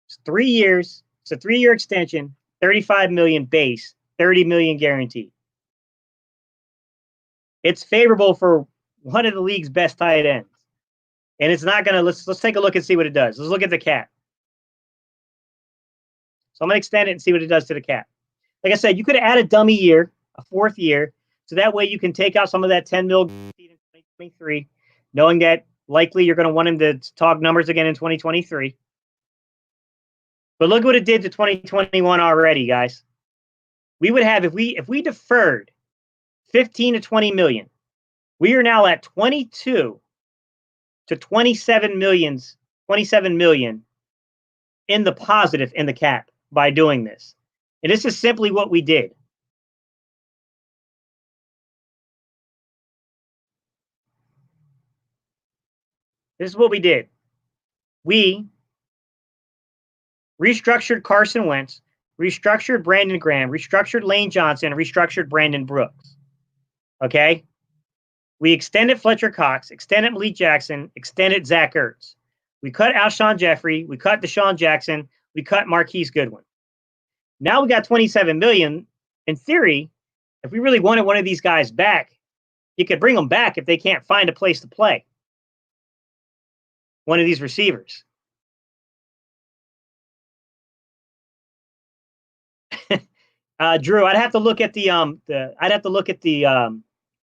It's 3 years. It's a 3-year extension, $35 million base, $30 million guaranteed. It's favorable for one of the league's best tight ends. And it's not going to, let's take a look and see what it does. Let's look at the cap. So I'm going to extend it and see what it does to the cap. Like I said, you could add a dummy year, a 4th year, so that way you can take out some of that $10 million in 2023, knowing that likely you're going to want him to talk numbers again in 2023. But look what it did to 2021 already, guys. We would have, if we deferred 15 to 20 million, we are now at 22 to 27 million in the positive in the cap by doing this. And this is simply what we did. This is what we did. We restructured Carson Wentz, restructured Brandon Graham, restructured Lane Johnson, restructured Brandon Brooks. Okay? We extended Fletcher Cox, extended Malik Jackson, extended Zach Ertz. We cut Alshon Jeffrey, we cut Deshaun Jackson, we cut Marquise Goodwin. Now we got 27 million. In theory, if we really wanted one of these guys back, you could bring them back if they can't find a place to play. One of these receivers. Drew, I'd have to look at the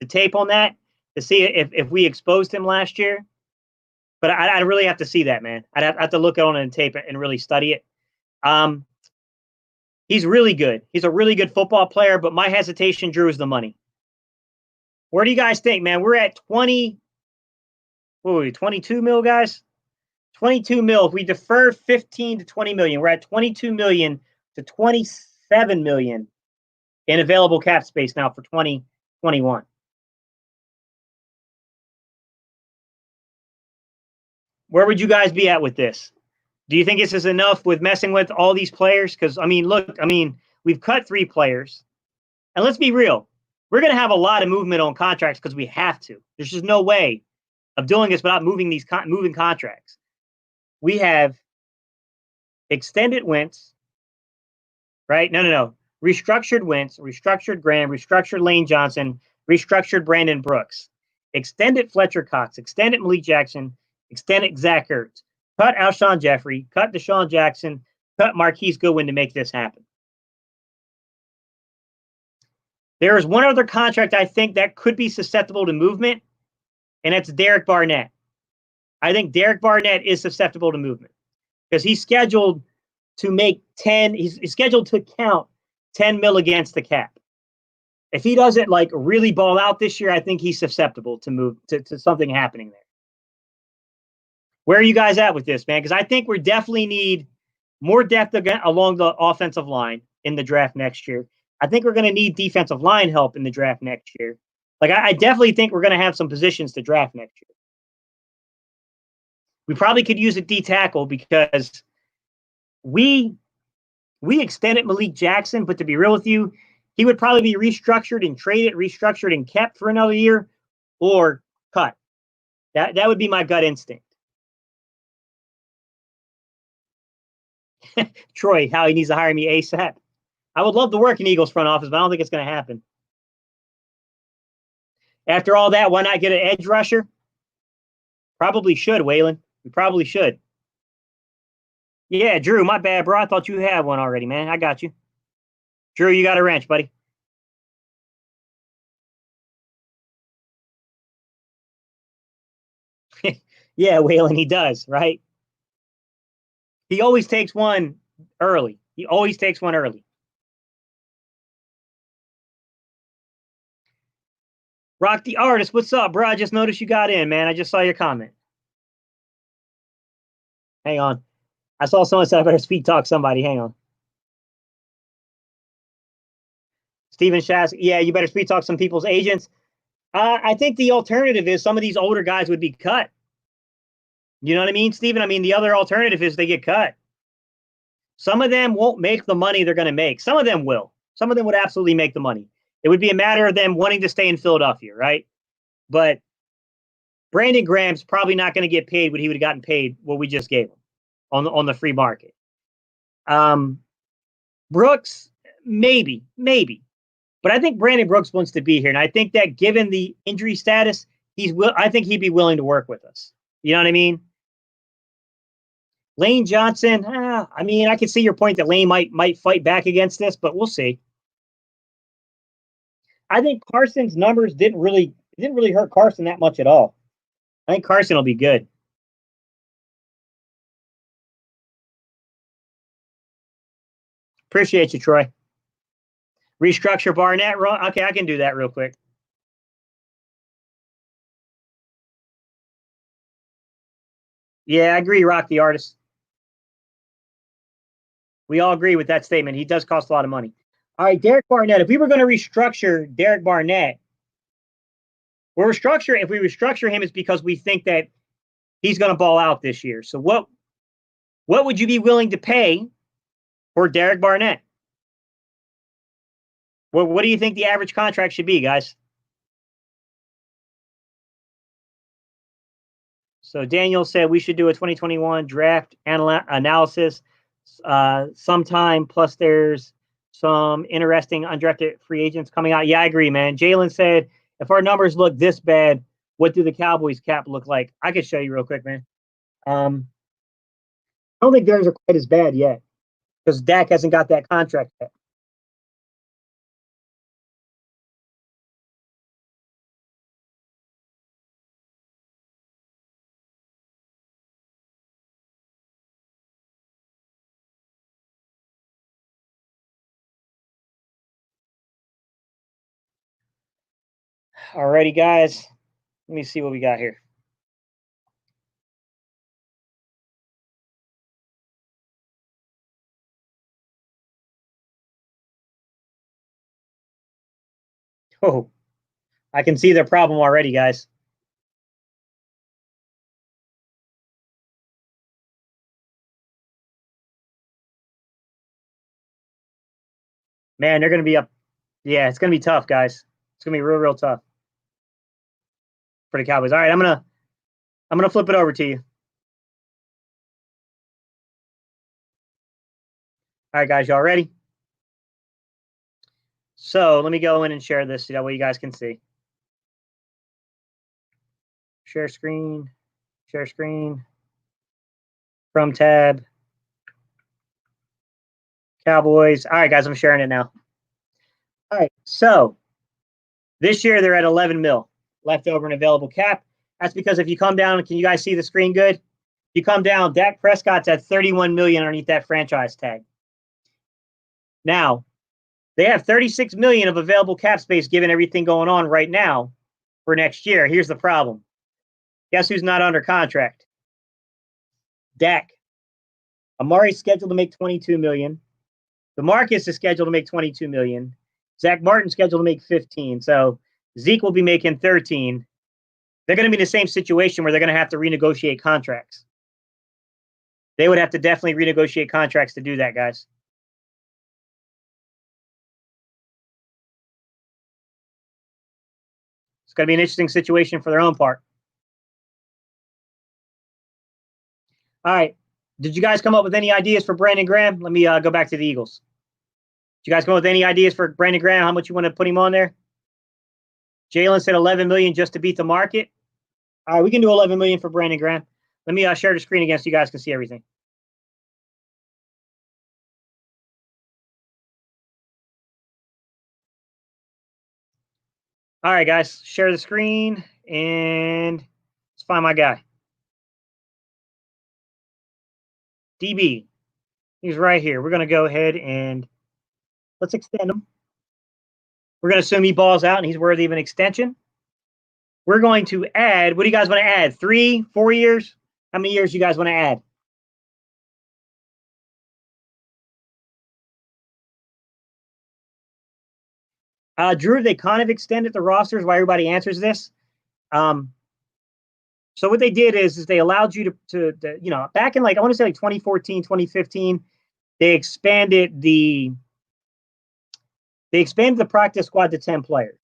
tape on that to see if we exposed him last year. But I'd really have to see that, man. I'd have to look on the tape and really study it. He's really good. He's a really good football player, but my hesitation, Drew, is the money. Where do you guys think, man? We're at 22 mil, guys? 22 mil. If we defer 15 to 20 million, we're at 22 million to 27 million in available cap space now for 2021. Where would you guys be at with this? Do you think this is enough with messing with all these players? Because, I mean, look, I mean, we've cut 3 players. And let's be real. We're going to have a lot of movement on contracts because we have to. There's just no way of doing this without moving these moving contracts. We have extended Wentz, right? No. Restructured Wentz, restructured Graham, restructured Lane Johnson, restructured Brandon Brooks, extended Fletcher Cox, extended Malik Jackson, extended Zach Ertz, cut Alshon Jeffrey, cut Deshaun Jackson, cut Marquise Goodwin to make this happen. There is one other contract I think that could be susceptible to movement, and that's Derek Barnett. I think Derek Barnett is susceptible to movement because he's scheduled to make 10. He's scheduled to count 10 mil against the cap. If he doesn't like really ball out this year, I think he's susceptible to move to something happening there. Where are you guys at with this, man? Because I think we definitely need more depth along the offensive line in the draft next year. I think we're going to need defensive line help in the draft next year. Like, I definitely think we're going to have some positions to draft next year. We probably could use a D tackle because we extended Malik Jackson, but to be real with you, he would probably be restructured and traded, restructured and kept for another year, or cut. That would be my gut instinct. Troy, how he needs to hire me ASAP. I would love to work in Eagles front office, but I don't think it's going to happen. After all that, why not get an edge rusher? Probably should, Waylon. We probably should. Yeah, Drew, my bad, bro. I thought you had one already, man. I got you. Drew, you got a wrench, buddy. Yeah, Waylon, he does, right? He always takes one early. He always takes one early. Rock the Artist, what's up, bro? I just noticed you got in, man. I just saw your comment. Hang on. I saw someone say I better speed talk somebody. Hang on. Steven Shass, yeah, you better speed talk some people's agents. I think the alternative is some of these older guys would be cut. You know what I mean, Steven? I mean, the other alternative is they get cut. Some of them won't make the money they're going to make. Some of them will. Some of them would absolutely make the money. It would be a matter of them wanting to stay in Philadelphia, right? But Brandon Graham's probably not going to get paid what he would have gotten paid what we just gave him on the free market. Brooks, maybe. But I think Brandon Brooks wants to be here. And I think that given the injury status, I think he'd be willing to work with us. You know what I mean? Lane Johnson, I mean, I can see your point that Lane might fight back against this, but we'll see. I think Carson's numbers didn't really hurt Carson that much at all. I think Carson will be good. Appreciate you, Troy. Restructure Barnett. Okay, I can do that real quick. Yeah, I agree, Rock the Artist. We all agree with that statement. He does cost a lot of money. All right, Derek Barnett. If we were going to restructure Derek Barnett, if we restructure him, it's because we think that he's going to ball out this year. So what would you be willing to pay for Derek Barnett? What do you think the average contract should be, guys? So Daniel said we should do a 2021 draft analysis sometime. Plus, there's some interesting undrafted free agents coming out. Yeah, I agree, man. Jalen said, if our numbers look this bad, what do the Cowboys cap look like? I can show you real quick, man. I don't think theirs are quite as bad yet because Dak hasn't got that contract yet. Alrighty, guys. Let me see what we got here. Oh, I can see their problem already, guys. Man, they're going to be up. Yeah, it's going to be tough, guys. It's going to be real tough for the Cowboys. All right, I'm gonna flip it over to you. All right, guys, y'all ready? So let me go in and share this so that way you guys can see. Share screen, Chrome tab, Cowboys. All right, guys, I'm sharing it now. All right, so this year they're at 11 mil leftover and available cap. That's because if you come down, can you guys see the screen good? If you come down, Dak Prescott's at 31 million underneath that franchise tag. Now, they have 36 million of available cap space given everything going on right now for next year. Here's the problem. Guess who's not under contract? Dak. Amari's scheduled to make 22 million. DeMarcus is scheduled to make 22 million. Zach Martin's scheduled to make 15. So Zeke will be making 13. They're going to be in the same situation where they're going to have to renegotiate contracts. They would have to definitely renegotiate contracts to do that, guys. It's going to be an interesting situation for their own part. All right. Did you guys come up with any ideas for Brandon Graham? Let me go back to the Eagles. Did you guys come up with any ideas for Brandon Graham? How much you want to put him on there? Jalen said 11 million just to beat the market. All right, we can do 11 million for Brandon Graham. Let me share the screen again so you guys can see everything. All right, guys, share the screen and let's find my guy. DB, he's right here. We're going to go ahead and let's extend him. We're going to assume he balls out and he's worthy of an extension. We're going to add, what do you guys want to add? 3, 4 years? How many years do you guys want to add? Drew, they kind of extended the rosters while everybody answers this. So what they did is they allowed you to you know, back in like, I want to say like 2014, 2015, they expanded the practice squad to 10 players.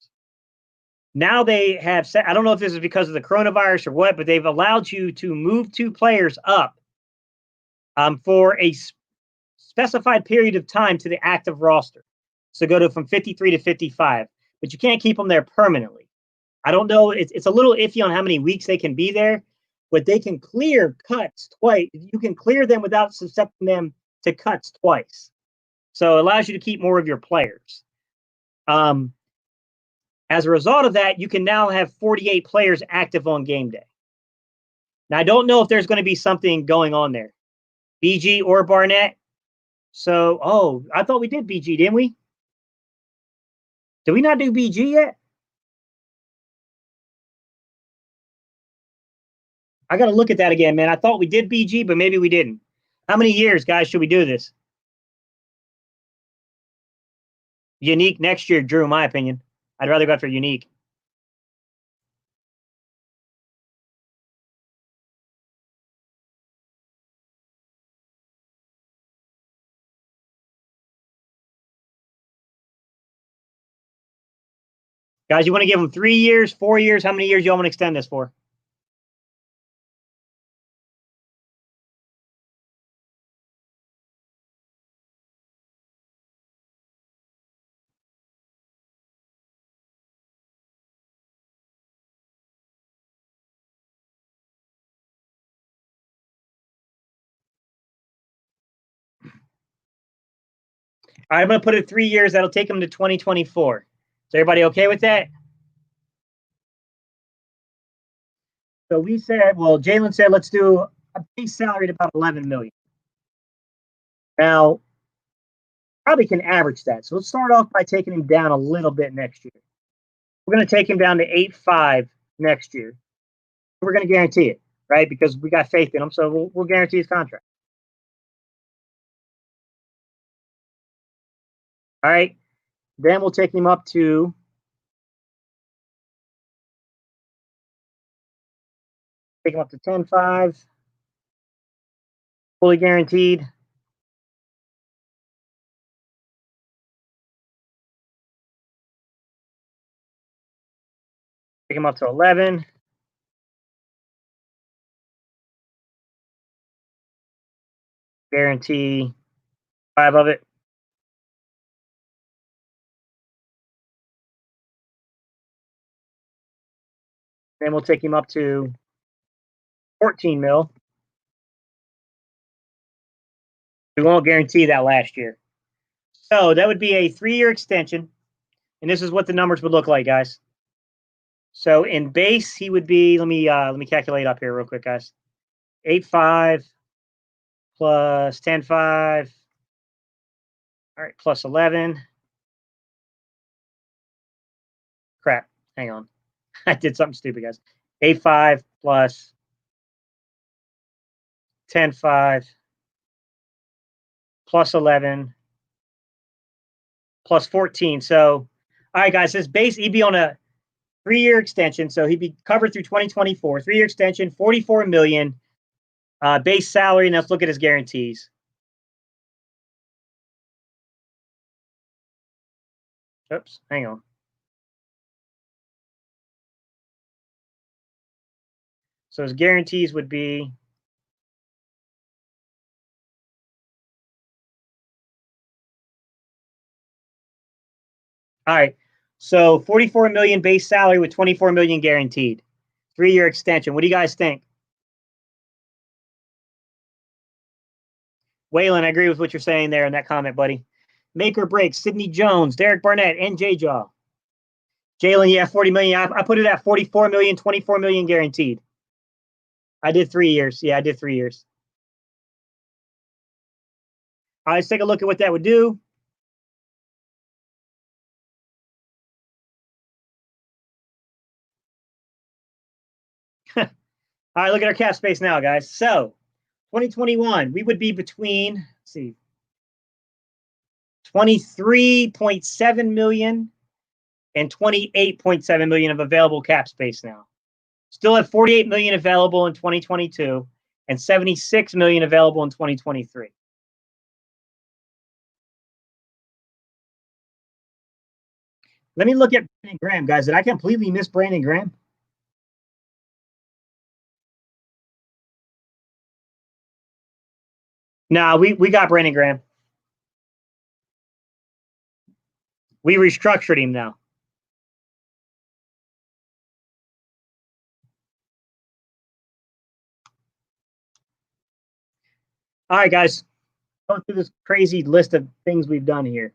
Now they have set, I don't know if this is because of the coronavirus or what, but they've allowed you to move 2 players up for a specified period of time to the active roster. So go to from 53 to 55, but you can't keep them there permanently. I don't know. It's a little iffy on how many weeks they can be there, but they can clear cuts twice. You can clear them without subjecting them to cuts twice. So it allows you to keep more of your players. As a result of that, you can now have 48 players active on game day. Now, I don't know if there's going to be something going on there. BG or Barnett. So, I thought we did BG, didn't we? Did we not do BG yet? I got to look at that again, man. I thought we did BG, but maybe we didn't. How many years, guys, should we do this? Unique next year, Drew, in my opinion. I'd rather go after Unique. Guys, you want to give them 3 years, 4 years? How many years y'all want to extend this for? All right, I'm going to put it 3 years. That'll take them to 2024. Is everybody okay with that? So we said, well, Jalen said, let's do a base salary at about 11 million. Now, probably can average that. So let's start off by taking him down a little bit next year. We're going to take him down to 8.5 next year. We're going to guarantee it, right? Because we got faith in him. So we'll guarantee his contract. All right. Then we'll take him up to take him up to 10.5, fully guaranteed. Take him up to 11. Guarantee 5 of it. Then we'll take him up to 14 mil. We won't guarantee that last year. So that would be a 3-year extension. And this is what the numbers would look like, guys. So in base, he would be, let me calculate up here real quick, guys. 8.5 plus 10.5. All right, plus 11. Crap. Hang on. I did something stupid, guys. 8.5 plus 10.5 plus 11 plus 14. So, all right, guys, his base, he'd be on a 3-year extension. So he'd be covered through 2024. 3-year extension, 44 million base salary. And let's look at his guarantees. Oops, hang on. So his guarantees would be all right. So 44 million base salary with 24 million guaranteed. 3-year extension. What do you guys think? Waylon, I agree with what you're saying there in that comment, buddy. Make or break, Sidney Jones, Derek Barnett, and J-Jaw. Jalen, yeah, 40 million. I put it at 44 million, 24 million guaranteed. I did 3 years. Yeah, I did 3 years. All right, let's take a look at what that would do. All right, look at our cap space now, guys. So 2021, we would be between, let's see, 23.7 million and 28.7 million of available cap space now. Still have 48 million available in 2022 and 76 million available in 2023. Let me look at Brandon Graham, guys. Did I completely miss Brandon Graham? No, we got Brandon Graham. We restructured him now. All right, guys. Going through this crazy list of things we've done here.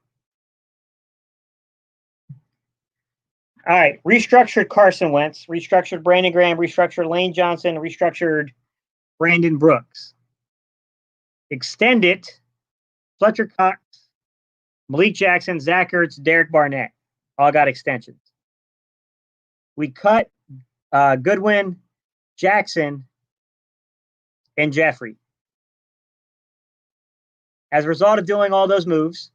All right, restructured Carson Wentz, restructured Brandon Graham, restructured Lane Johnson, restructured Brandon Brooks. Extended Fletcher Cox, Malik Jackson, Zach Ertz, Derek Barnett. All got extensions. We cut Goodwin, Jackson, and Jeffrey. As a result of doing all those moves,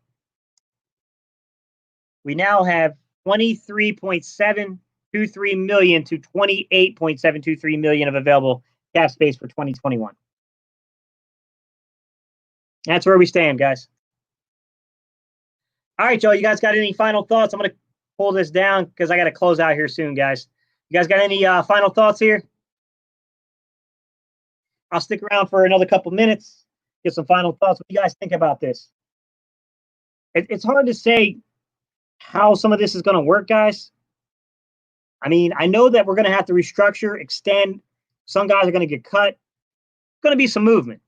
we now have 23.723 million to 28.723 million of available cap space for 2021. That's where we stand, guys. All right, Joe, you guys got any final thoughts? I'm going to pull this down because I got to close out here soon, guys. You guys got any final thoughts here? I'll stick around for another couple minutes, get some final thoughts. What do you guys think about this? It's hard to say how some of this is going to work, guys. I mean, I know that we're going to have to restructure, extend. Some guys are going to get cut. Going to be some movement.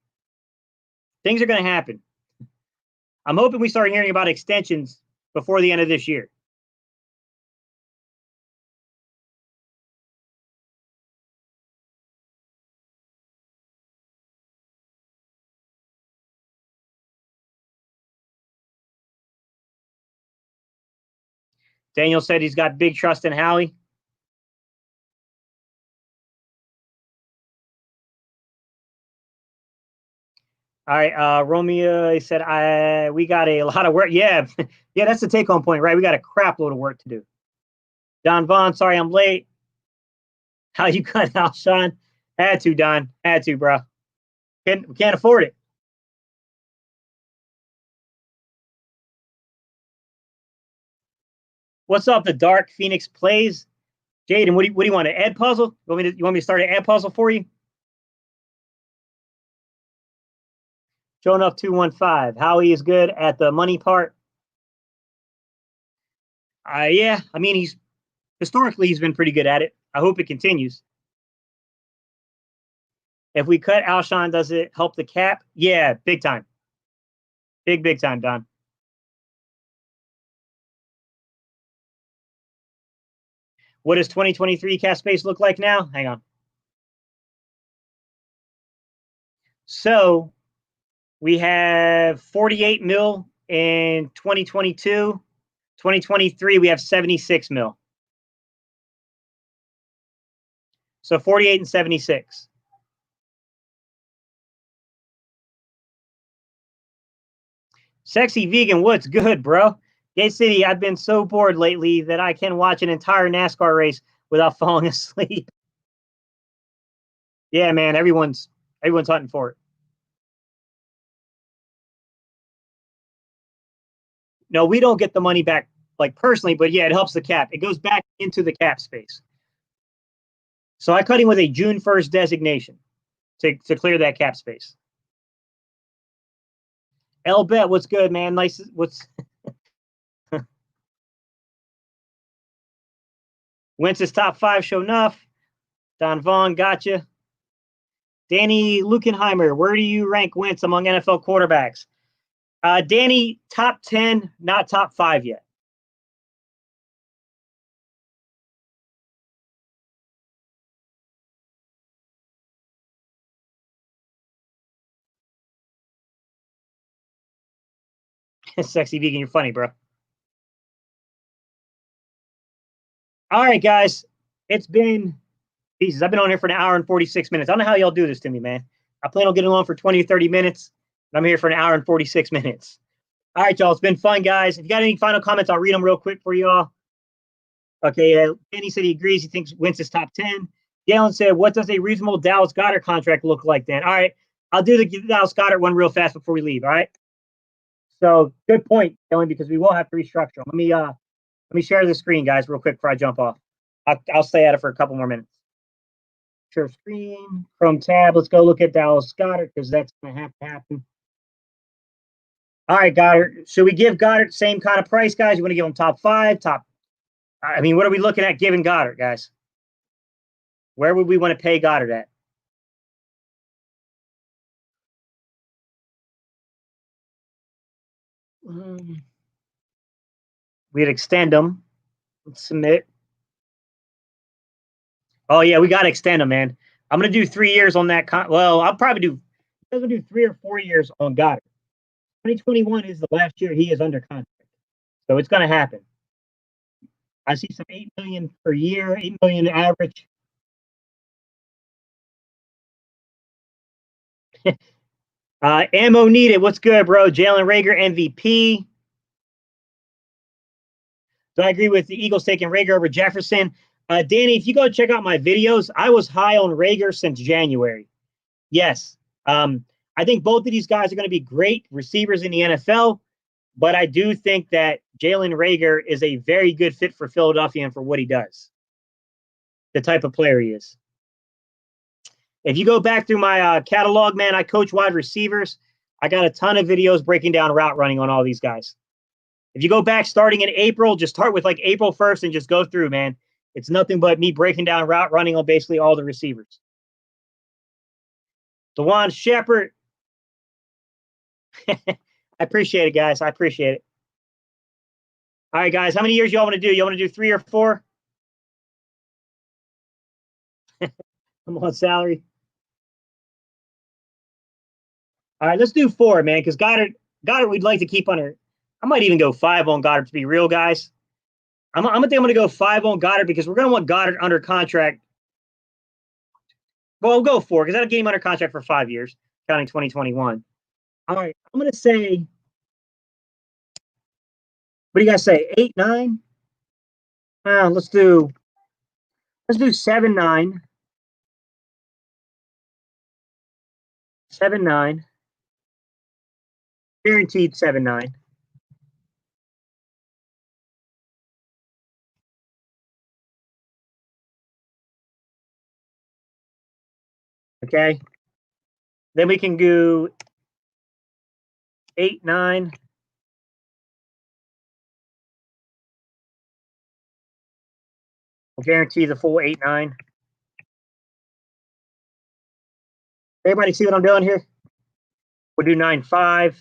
Things are going to happen. I'm hoping we start hearing about extensions before the end of this year. Daniel said he's got big trust in Howie. All right, Romeo said, we got a lot of work. Yeah, yeah, that's the take-home point, right? We got a crap load of work to do. Don Vaughn, sorry I'm late. How you cut out, Sean? Had to, Don. Had to, bro. We can't afford it. What's up, the Dark Phoenix Plays? Jaden, what do you want? An Ed puzzle? You want me to start an Ed puzzle for you? Showing up 215. Howie is good at the money part. Yeah, I mean he's historically he's been pretty good at it. I hope it continues. If we cut Alshon, does it help the cap? Yeah, big time. Big time, Don. What does 2023 cap space look like now? Hang on. So we have 48 mil in 2022. 2023, we have 76 mil. So 48 and 76. Sexy vegan, what's good, bro? Gate City, I've been so bored lately that I can watch an entire NASCAR race without falling asleep. Yeah, man, everyone's hunting for it. No, we don't get the money back like personally, but yeah, it helps the cap. It goes back into the cap space. So I cut him with a June 1st designation to clear that cap space. L Bet, what's good, man? Nice. What's Wentz's top 5 show enough. Don Vaughn, gotcha. Danny Lukenheimer, where do you rank Wentz among NFL quarterbacks? Danny, top 10, not top 5 yet. Sexy vegan, you're funny, bro. All right, guys. It's been Jesus. I've been on here for an hour and 46 minutes. I don't know how y'all do this to me, man. I plan on getting on for 20 or 30 minutes. I'm here for an hour and 46 minutes. All right, y'all. It's been fun, guys. If you got any final comments, I'll read them real quick for y'all. Okay, Danny said he agrees. He thinks Wentz is top 10. Galen said, what does a reasonable Dallas Goedert contract look like then? All right, I'll do the Dallas Goedert one real fast before we leave, all right? So good point, Galen, because we will have to restructure them. Let me share the screen, guys, real quick before I jump off. I'll stay at it for a couple more minutes. Share screen, Chrome tab. Let's go look at Dallas Goedert because that's going to have to happen. All right, Goddard. Should we give Goddard the same kind of price, guys? You want to give him top 5, top? I mean, what are we looking at giving Goddard, guys? Where would we want to pay Goddard at? We'd extend him. Let's submit. Oh yeah, we got to extend him, man. I'm gonna do 3 years on that. Well, I'll probably do. I'm gonna do 3 or 4 years on Goddard. 2021 is the last year he is under contract, so it's gonna happen. I see some 8 million per year, 8 million average. Ammo needed. What's good, bro? Jalen Reagor MVP. So I agree with the Eagles taking Reagor over Jefferson. Danny, if you go check out my videos, I was high on Reagor since January. Yes. I think both of these guys are going to be great receivers in the NFL, but I do think that Jalen Reagor is a very good fit for Philadelphia and for what he does, the type of player he is. If you go back through my catalog, man, I coach wide receivers. I got a ton of videos breaking down route running on all these guys. If you go back starting in April, just start with like April 1st and just go through, man. It's nothing but me breaking down route running on basically all the receivers. DeJuan Shepard. I appreciate it, guys. I appreciate it. All right, guys. How many years y'all want to do? You want to do 3 or 4? I'm on salary. All right, let's do 4, man, because Goddard, we'd like to keep under. I might even go 5 on Goddard to be real, guys. I'm going to go 5 on Goddard because we're going to want Goddard under contract. Well, we'll go 4 because that'll get him under contract for 5 years, counting 2021. All right, I'm going to say, what do you guys say? 8, 9? Let's do 7, 9. 7, 9. Guaranteed 7, 9. Okay. Then we can do 8, 9. We'll guarantee the full 8, 9. Everybody see what I'm doing here? We'll do 9, 5.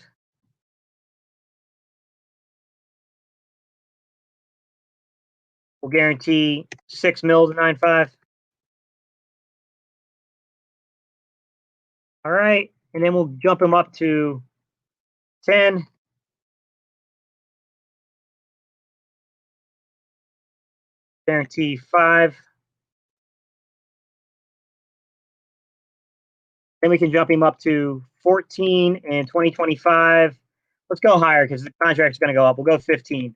We'll guarantee 6 mil to 9, 5. All right. And then we'll jump him up to 10. Guarantee 5. Then we can jump him up to 14 and 2025. Let's go higher because the contract's going to go up. We'll go 15.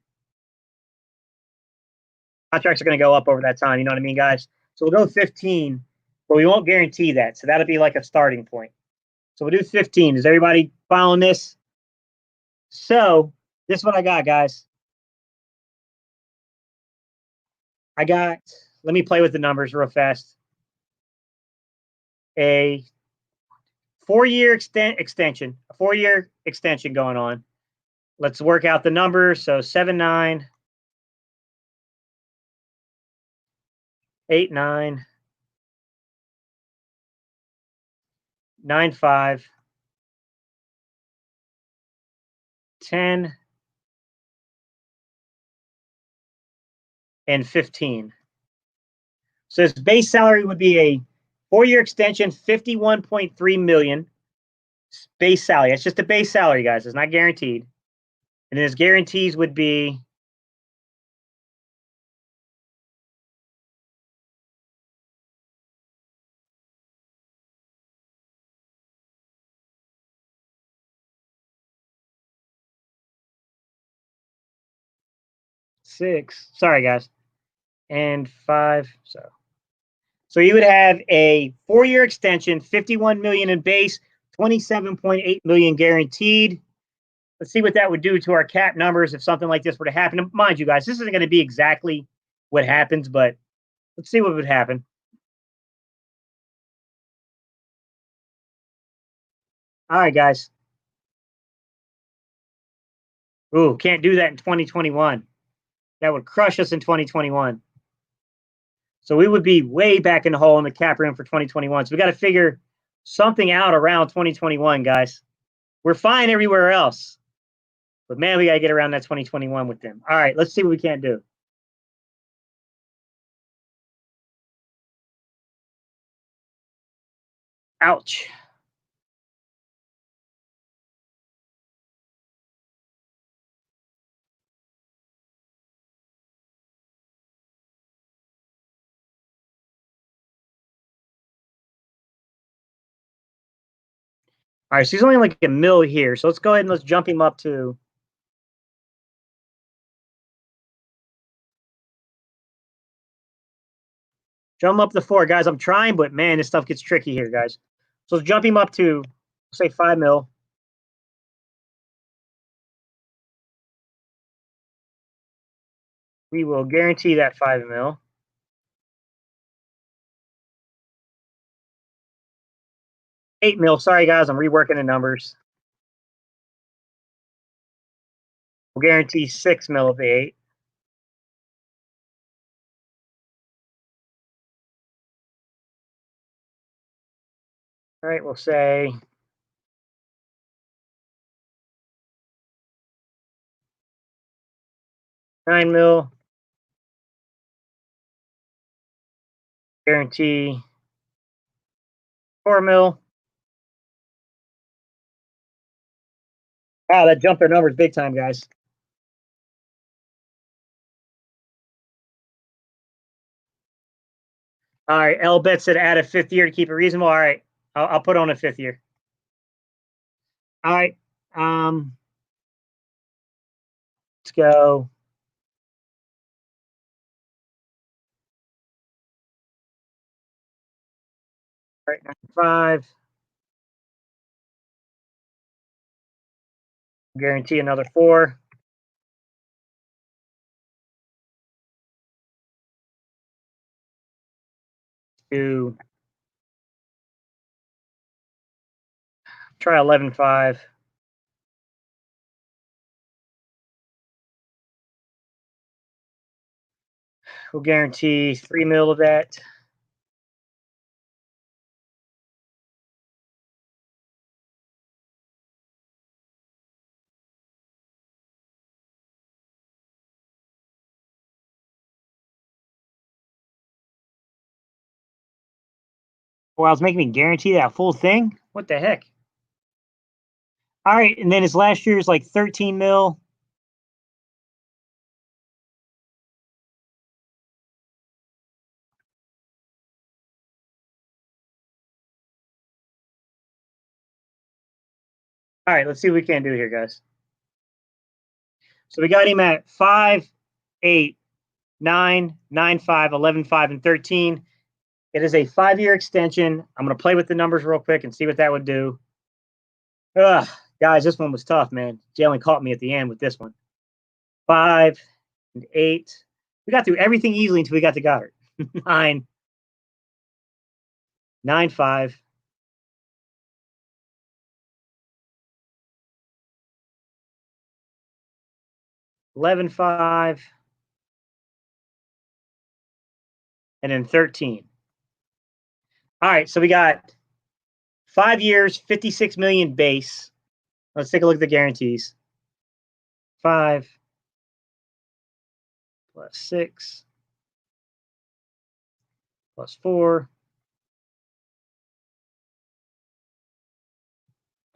Contracts are going to go up over that time. You know what I mean, guys? So we'll go 15, but we won't guarantee that. So that'll be like a starting point. So we'll do 15. Is everybody following this? So this is what I got, guys. Let me play with the numbers real fast. A 4-year extension, a 4-year extension going on. Let's work out the numbers. So 7, 9, 8, 9, 9, 5, 10, and 15. So his base salary would be a 4-year extension, 51.3 million base salary. That's just a base salary, guys. It's not guaranteed. And his guarantees would be six. Sorry, guys. And 5. So you would have a 4-year extension, 51 million in base, 27.8 million guaranteed. Let's see what that would do to our cap numbers if something like this were to happen. And mind you, guys, this isn't going to be exactly what happens, but let's see what would happen. All right, guys. Ooh, can't do that in 2021. That would crush us in 2021. So we would be way back in the hole in the cap room for 2021. So we got to figure something out around 2021, guys. We're fine everywhere else. But man, we got to get around that 2021 with them. All right, let's see what we can do. Ouch. All right, so he's only like a mil here. So let's go ahead and let's jump him up to to 4, guys. I'm trying, but man, this stuff gets tricky here, guys. So let's jump him up to say 5 mil. We will guarantee that 5 mil. $8 mil. Sorry, guys, I'm reworking the numbers. We'll guarantee 6 mil of the 8. All right, we'll say 9 mil. Guarantee 4 mil. Wow, that jumped their numbers big time, guys. All right, L Bet said add a 5th year to keep it reasonable. All right, I'll put on a 5th year. All right, let's go. All right, 5. Guarantee another 4. To Try 11.5. We'll guarantee 3 mil of that. Well, I was making me guarantee that full thing. What the heck? All right, and then his last year is like 13 mil. All right, let's see what we can do here, guys. So we got him at 5, 8, 9, 9, 5, 11, 5, and 13. It is a 5-year extension. I'm going to play with the numbers real quick and see what that would do. Ugh, guys, this one was tough, man. Jalen caught me at the end with this one. 5 and 8. We got through everything easily until we got to Goddard. 9, 9, 5. 11, 5. And then 13. All right, so we got 5 years, 56 million base. Let's take a look at the guarantees. 5 plus 6 plus 4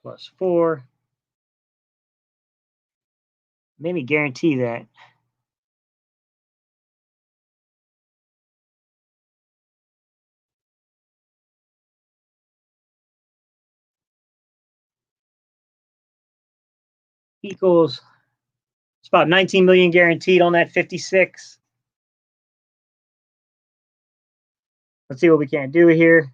plus 4. Maybe guarantee that. Equals, it's about 19 million guaranteed on that 56. Let's see what we can do here.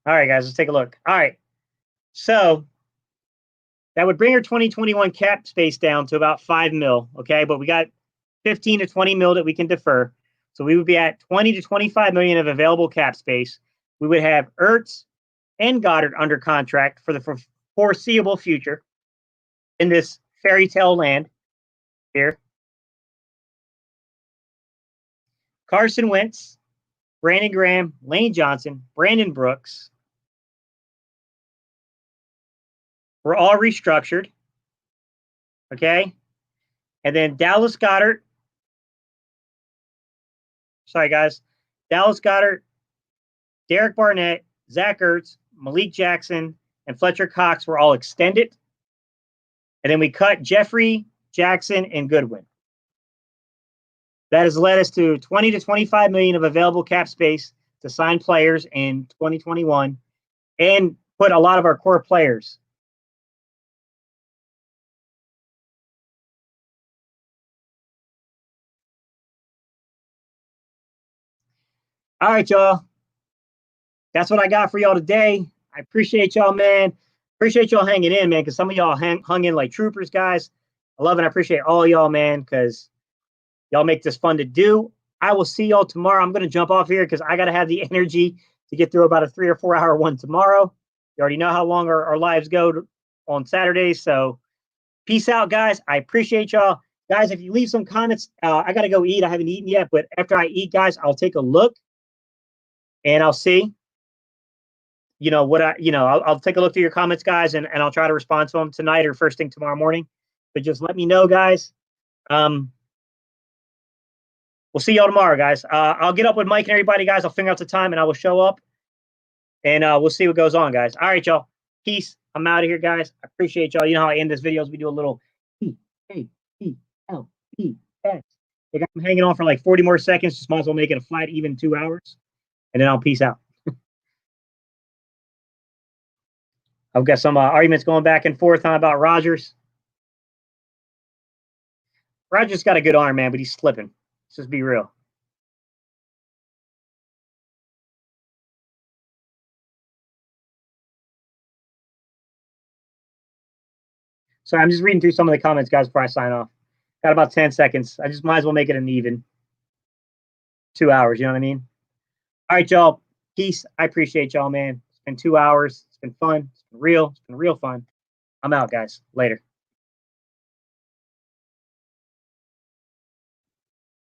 All right, guys, let's take a look. All right, so that would bring our 2021 cap space down to about 5 mil, okay? But we got 15 to 20 mil that we can defer. So we would be at 20 to 25 million of available cap space. We would have Ertz and Goddard under contract for the foreseeable future in this fairy tale land here. Carson Wentz, Brandon Graham, Lane Johnson, Brandon Brooks. We're all restructured. Okay. And then Dallas Goedert. Sorry, guys. Dallas Goedert, Derek Barnett, Zach Ertz, Malik Jackson, and Fletcher Cox were all extended. And then we cut Jeffrey, Jackson, and Goodwin. That has led us to 20 to 25 million of available cap space to sign players in 2021 and put a lot of our core players. All right, y'all. That's what I got for y'all today. I appreciate y'all, man. Appreciate y'all hanging in, man, because some of y'all hung in like troopers, guys. I love it. I appreciate all y'all, man, because y'all make this fun to do. I will see y'all tomorrow. I'm going to jump off here because I got to have the energy to get through about a 3 or 4 hour one tomorrow. You already know how long our lives go on Saturdays. So peace out, guys. I appreciate y'all. Guys, if you leave some comments, I got to go eat. I haven't eaten yet, but after I eat, guys, I'll take a look and I'll see, I'll take a look through your comments, guys, and I'll try to respond to them tonight or first thing tomorrow morning. But just let me know, guys. We'll see y'all tomorrow, guys. I'll get up with Mike and everybody, guys. I'll figure out the time and I will show up and we'll see what goes on, guys. All right, y'all. Peace. I'm out of here, guys. I appreciate y'all. You know how I end this videos. We do a little P-A-P-L-E-X. I'm hanging on for like 40 more seconds. Just might as well make it a flat even 2 hours. And then I'll peace out. I've got some arguments going back and forth about Rodgers. Rodgers got a good arm, man, but he's slipping. Let's just be real. Sorry, I'm just reading through some of the comments, guys, before I sign off. Got about 10 seconds. I just might as well make it an even. 2 hours. You know what I mean? All right, y'all. Peace. I appreciate y'all, man. It's been 2 hours. It's been fun. It's been real. It's been real fun. I'm out, guys. Later.